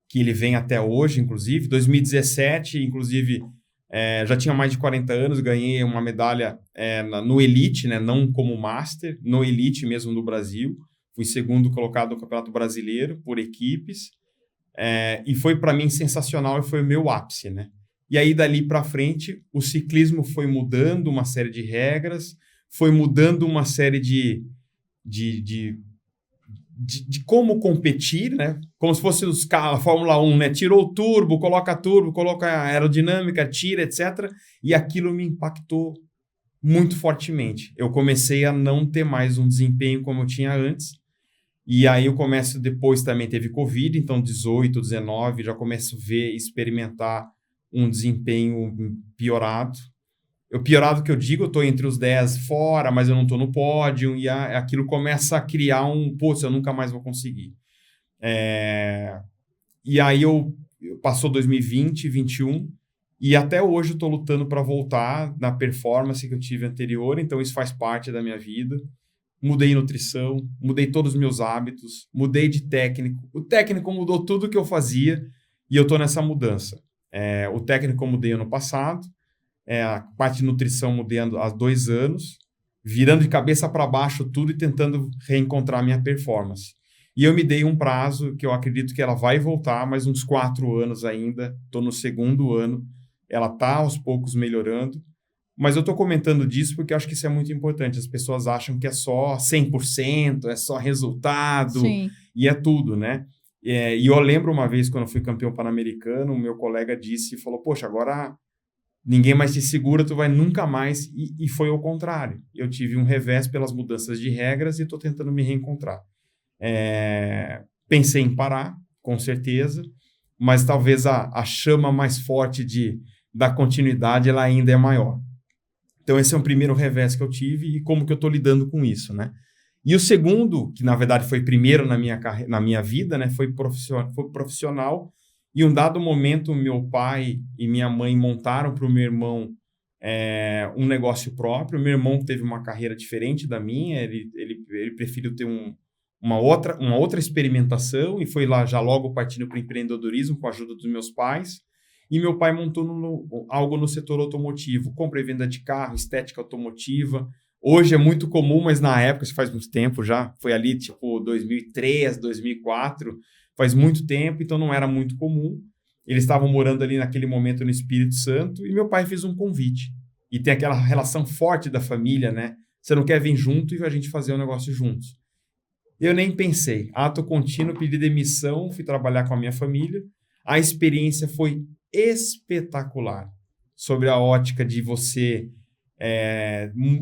Speaker 2: que ele vem até hoje, inclusive. 2017, inclusive, já tinha mais de 40 anos, ganhei uma medalha no Elite, né? Não como Master, no Elite mesmo no Brasil. Fui segundo colocado no Campeonato Brasileiro por equipes. E foi para mim sensacional e foi o meu ápice, né? E aí, dali para frente, o ciclismo foi mudando uma série de regras, foi mudando uma série de como competir, né? Como se fosse a Fórmula 1, né? Tirou o turbo, coloca a aerodinâmica, tira, etc. E aquilo me impactou muito fortemente. Eu comecei a não ter mais um desempenho como eu tinha antes. E aí eu começo, depois também teve Covid, então 18, 19, já começo a ver, experimentar um desempenho piorado. O piorado que eu digo, eu estou entre os 10 fora, mas eu não estou no pódio, e aquilo começa a criar putz, eu nunca mais vou conseguir. E aí passou 2020, 2021, e até hoje eu estou lutando para voltar na performance que eu tive anterior, então isso faz parte da minha vida. Mudei nutrição, mudei todos os meus hábitos, mudei de técnico. O técnico mudou tudo que eu fazia, e eu estou nessa mudança. O técnico eu mudei ano passado, a parte de nutrição mudei há 2 anos, virando de cabeça para baixo tudo e tentando reencontrar minha performance. E eu me dei um prazo que eu acredito que ela vai voltar, mas uns 4 anos ainda, estou no 2º ano, ela está aos poucos melhorando, mas eu estou comentando disso porque eu acho que isso é muito importante. As pessoas acham que é só 100%, é só resultado,
Speaker 1: Sim.
Speaker 2: E é tudo, né? E eu lembro uma vez, quando eu fui campeão pan-americano, o meu colega falou, poxa, agora ninguém mais te segura, tu vai nunca mais. E foi ao contrário. Eu tive um revés pelas mudanças de regras e estou tentando me reencontrar. Pensei em parar, com certeza, mas talvez a chama mais forte da continuidade ela ainda é maior. Então esse é o primeiro revés que eu tive e como que eu estou lidando com isso, né? E o segundo, que na verdade foi primeiro na minha vida, né, foi profissional. E um dado momento, meu pai e minha mãe montaram para o meu irmão um negócio próprio. Meu irmão teve uma carreira diferente da minha, ele preferiu ter uma outra experimentação e foi lá já logo partindo para o empreendedorismo com a ajuda dos meus pais. E meu pai montou algo no setor automotivo, compra e venda de carro, estética automotiva. Hoje é muito comum, mas na época, isso faz muito tempo já, foi ali tipo 2003, 2004, faz muito tempo, então não era muito comum. Eles estavam morando ali naquele momento no Espírito Santo e meu pai fez um convite. E tem aquela relação forte da família, né? Você não quer vir junto e a gente fazer um negócio juntos. Eu nem pensei. Ato contínuo, pedi demissão, fui trabalhar com a minha família. A experiência foi espetacular. Sobre a ótica de você...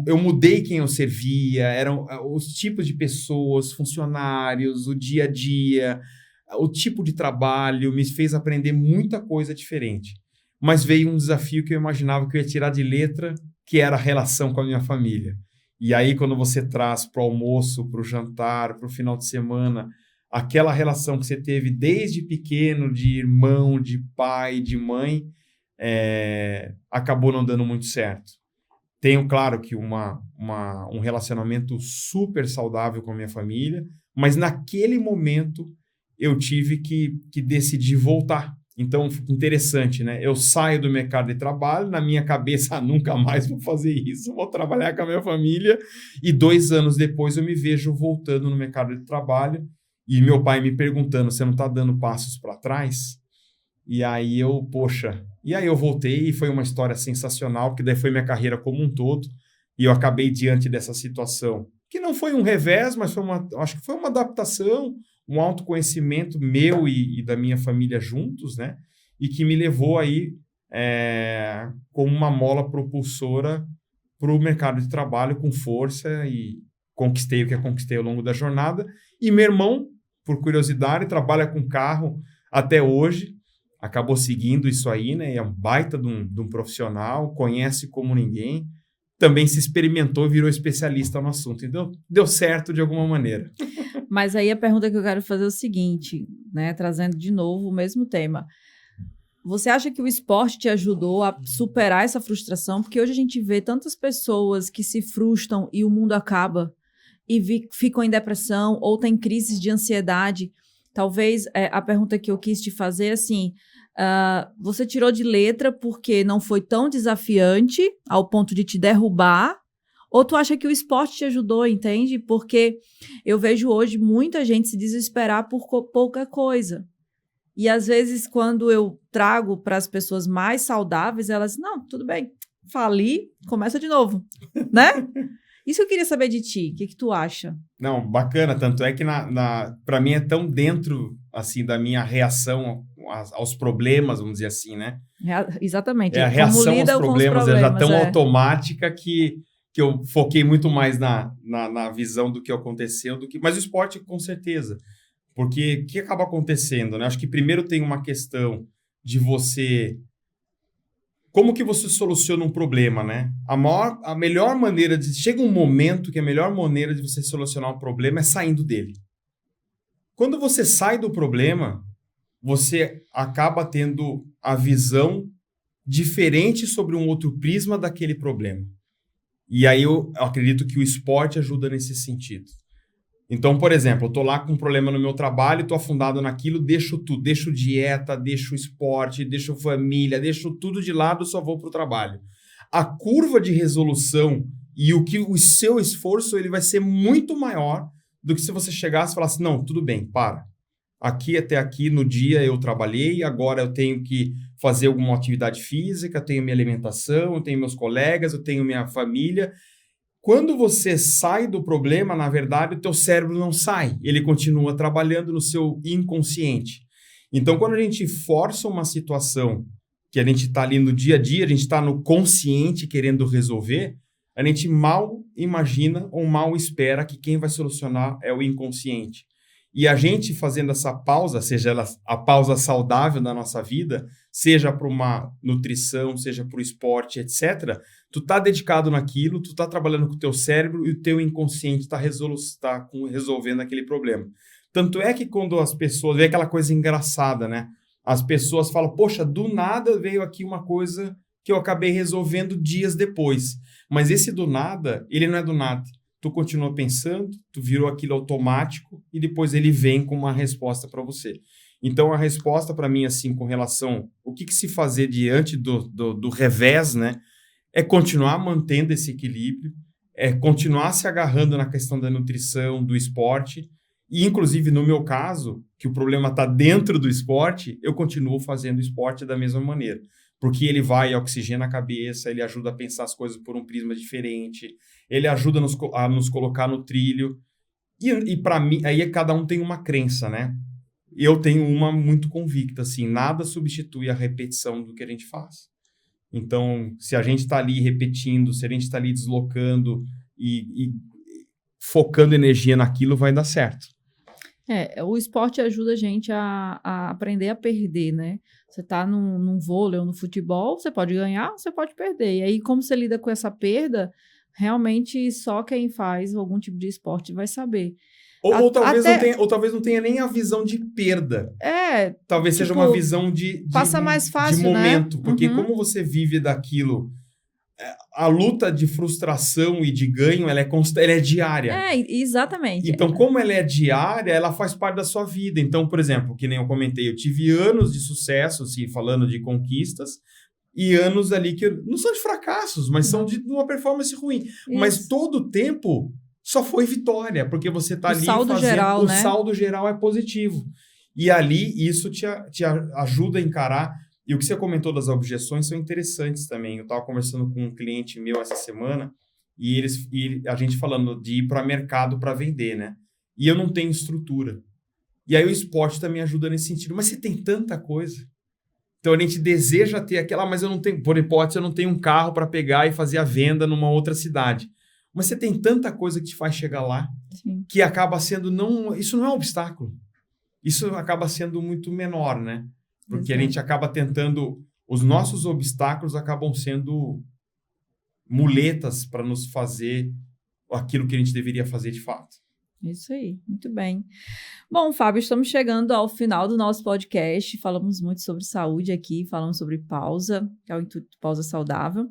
Speaker 2: eu mudei quem eu servia, eram os tipos de pessoas, funcionários, o dia a dia, o tipo de trabalho, me fez aprender muita coisa diferente. Mas veio um desafio que eu imaginava que eu ia tirar de letra, que era a relação com a minha família. E aí, quando você traz para o almoço, para o jantar, para o final de semana, aquela relação que você teve desde pequeno, de irmão, de pai, de mãe, acabou não dando muito certo. Tenho, claro, que um relacionamento super saudável com a minha família, mas naquele momento eu tive que decidir voltar. Então, interessante, né? Eu saio do mercado de trabalho, na minha cabeça, nunca mais vou fazer isso, vou trabalhar com a minha família, e 2 anos depois eu me vejo voltando no mercado de trabalho, e meu pai me perguntando, você não está dando passos para trás? E aí eu voltei e foi uma história sensacional, porque daí foi minha carreira como um todo, e eu acabei diante dessa situação, que não foi um revés, mas acho que foi uma adaptação, um autoconhecimento meu e da minha família juntos, né? E que me levou aí como uma mola propulsora para o mercado de trabalho com força e conquistei o que eu conquistei ao longo da jornada. E meu irmão, por curiosidade, trabalha com carro até hoje, acabou seguindo isso aí, né? É um baita de um profissional, conhece como ninguém, também se experimentou e virou especialista no assunto. Então, deu certo de alguma maneira.
Speaker 1: Mas aí a pergunta que eu quero fazer é o seguinte, né? Trazendo de novo o mesmo tema. Você acha que o esporte te ajudou a superar essa frustração? Porque hoje a gente vê tantas pessoas que se frustram e o mundo acaba e ficam em depressão ou têm crises de ansiedade. Talvez a pergunta que eu quis te fazer é assim, você tirou de letra porque não foi tão desafiante ao ponto de te derrubar, ou tu acha que o esporte te ajudou, entende? Porque eu vejo hoje muita gente se desesperar por pouca coisa. E às vezes, quando eu trago para as pessoas mais saudáveis, elas dizem, não, tudo bem, fali, começa de novo, né? Isso eu queria saber de ti, o que tu acha?
Speaker 2: Não, bacana, tanto é que para mim é tão dentro, assim, da minha reação aos problemas, vamos dizer assim, né?
Speaker 1: Exatamente.
Speaker 2: É a reação aos problemas, é já tão automática que eu foquei muito mais na visão do que aconteceu, mas o esporte, com certeza. Porque o que acaba acontecendo, né? Acho que primeiro tem uma questão de você... Como que você soluciona um problema, né? A melhor maneira de... Chega um momento que a melhor maneira de você solucionar um problema é saindo dele. Quando você sai do problema, você acaba tendo a visão diferente sobre um outro prisma daquele problema. E aí eu acredito que o esporte ajuda nesse sentido. Então, por exemplo, eu tô lá com um problema no meu trabalho, tô afundado naquilo, deixo tudo, deixo dieta, deixo esporte, deixo família, deixo tudo de lado, só vou pro trabalho. A curva de resolução e o seu esforço, ele vai ser muito maior do que se você chegasse e falasse, não, tudo bem, para. Aqui até aqui no dia eu trabalhei, agora eu tenho que fazer alguma atividade física, eu tenho minha alimentação, eu tenho meus colegas, eu tenho minha família. Quando você sai do problema, na verdade, o teu cérebro não sai. Ele continua trabalhando no seu inconsciente. Então, quando a gente força uma situação que a gente está ali no dia a dia, a gente está no consciente querendo resolver, a gente mal imagina ou mal espera que quem vai solucionar é o inconsciente. E a gente fazendo essa pausa, seja ela a pausa saudável da nossa vida, seja para uma nutrição, seja para o esporte, etc., tu tá dedicado naquilo, tu tá trabalhando com o teu cérebro e o teu inconsciente tá resolvendo aquele problema. Tanto é que quando as pessoas... Vê aquela coisa engraçada, né? As pessoas falam, poxa, do nada veio aqui uma coisa que eu acabei resolvendo dias depois. Mas esse do nada, ele não é do nada. Tu continua pensando, tu virou aquilo automático e depois ele vem com uma resposta para você. Então, a resposta para mim, assim, com relação... O que se fazer diante do revés, né? É continuar mantendo esse equilíbrio, é continuar se agarrando na questão da nutrição, do esporte, e inclusive no meu caso, que o problema está dentro do esporte, eu continuo fazendo esporte da mesma maneira, porque ele vai oxigena a cabeça, ele ajuda a pensar as coisas por um prisma diferente, ele ajuda a nos colocar no trilho, e para mim, aí cada um tem uma crença, né? Eu tenho uma muito convicta, assim, nada substitui a repetição do que a gente faz. Então, se a gente está ali repetindo, se a gente está ali deslocando e focando energia naquilo, vai dar certo.
Speaker 1: O esporte ajuda a gente a aprender a perder, né? Você está num vôlei ou no futebol, você pode ganhar, você pode perder. E aí, como você lida com essa perda, realmente só quem faz algum tipo de esporte vai saber.
Speaker 2: Ou talvez não tenha nem a visão de perda. Talvez seja uma visão de
Speaker 1: passa mais fácil,
Speaker 2: de momento.
Speaker 1: Né?
Speaker 2: Porque como você vive daquilo, a luta de frustração e de ganho, ela é diária.
Speaker 1: Exatamente.
Speaker 2: Então, como ela é diária, ela faz parte da sua vida. Então, por exemplo, que nem eu comentei, eu tive anos de sucesso, assim, falando de conquistas, e anos ali que não são de fracassos, mas são de uma performance ruim. Isso. Mas todo o tempo... só foi vitória, porque você está ali
Speaker 1: fazendo... Geral, né?
Speaker 2: O saldo geral é positivo. E ali, isso te ajuda a encarar. E o que você comentou das objeções são interessantes também. Eu estava conversando com um cliente meu essa semana, e a gente falando de ir para mercado para vender, né? E eu não tenho estrutura. E aí o esporte também ajuda nesse sentido. Mas você tem tanta coisa. Então a gente deseja ter aquela, mas eu não tenho, por hipótese, eu não tenho um carro para pegar e fazer a venda numa outra cidade. Mas você tem tanta coisa que te faz chegar lá,
Speaker 1: Sim.
Speaker 2: que acaba sendo, isso não é um obstáculo. Isso acaba sendo muito menor, né? Porque a gente acaba tentando, os nossos obstáculos acabam sendo muletas para nos fazer aquilo que a gente deveria fazer de fato.
Speaker 1: Isso aí, muito bem. Bom, Fábio, estamos chegando ao final do nosso podcast. Falamos muito sobre saúde aqui, falamos sobre pausa, que é o intuito de pausa saudável.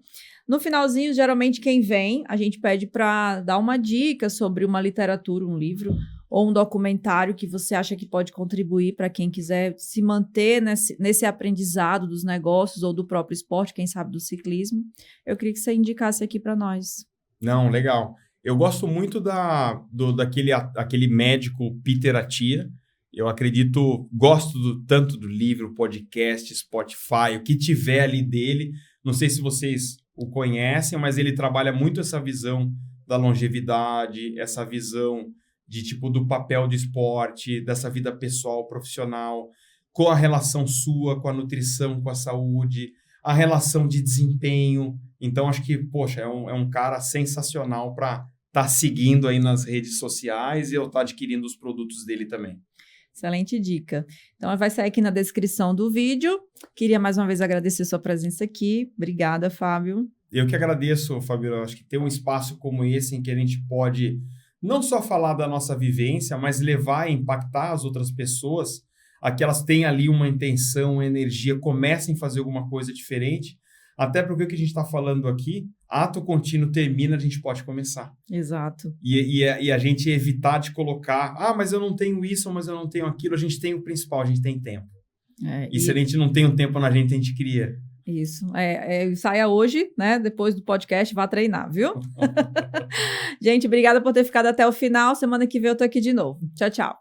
Speaker 1: No finalzinho, geralmente quem vem, a gente pede para dar uma dica sobre uma literatura, um livro ou um documentário que você acha que pode contribuir para quem quiser se manter nesse aprendizado dos negócios ou do próprio esporte, quem sabe do ciclismo. Eu queria que você indicasse aqui para nós.
Speaker 2: Não, legal. Eu gosto muito daquele médico Peter Attia. Eu acredito, gosto tanto do livro, podcast, Spotify, o que tiver ali dele. Não sei se vocês o conhecem, mas ele trabalha muito essa visão da longevidade, essa visão de tipo do papel do esporte, dessa vida pessoal, profissional, com a relação sua, com a nutrição, com a saúde, a relação de desempenho. Então, acho que, poxa, é um cara sensacional para estar seguindo aí nas redes sociais e eu estar adquirindo os produtos dele também.
Speaker 1: Excelente dica. Então, vai sair aqui na descrição do vídeo. Queria mais uma vez agradecer sua presença aqui. Obrigada, Fábio.
Speaker 2: Eu que agradeço, Fabio. Acho que ter um espaço como esse em que a gente pode não só falar da nossa vivência, mas levar e impactar as outras pessoas, a que elas tenham ali uma intenção, uma energia, comecem a fazer alguma coisa diferente. Até porque o que a gente está falando aqui, ato contínuo termina, a gente pode começar.
Speaker 1: Exato.
Speaker 2: E a gente evitar de colocar, mas eu não tenho isso, mas eu não tenho aquilo. A gente tem o principal, a gente tem tempo. Se a gente não tem um tempo na gente, a gente cria.
Speaker 1: Isso. Saia hoje, né? Depois do podcast, vá treinar, viu? Gente, obrigada por ter ficado até o final. Semana que vem eu tô aqui de novo. Tchau, tchau.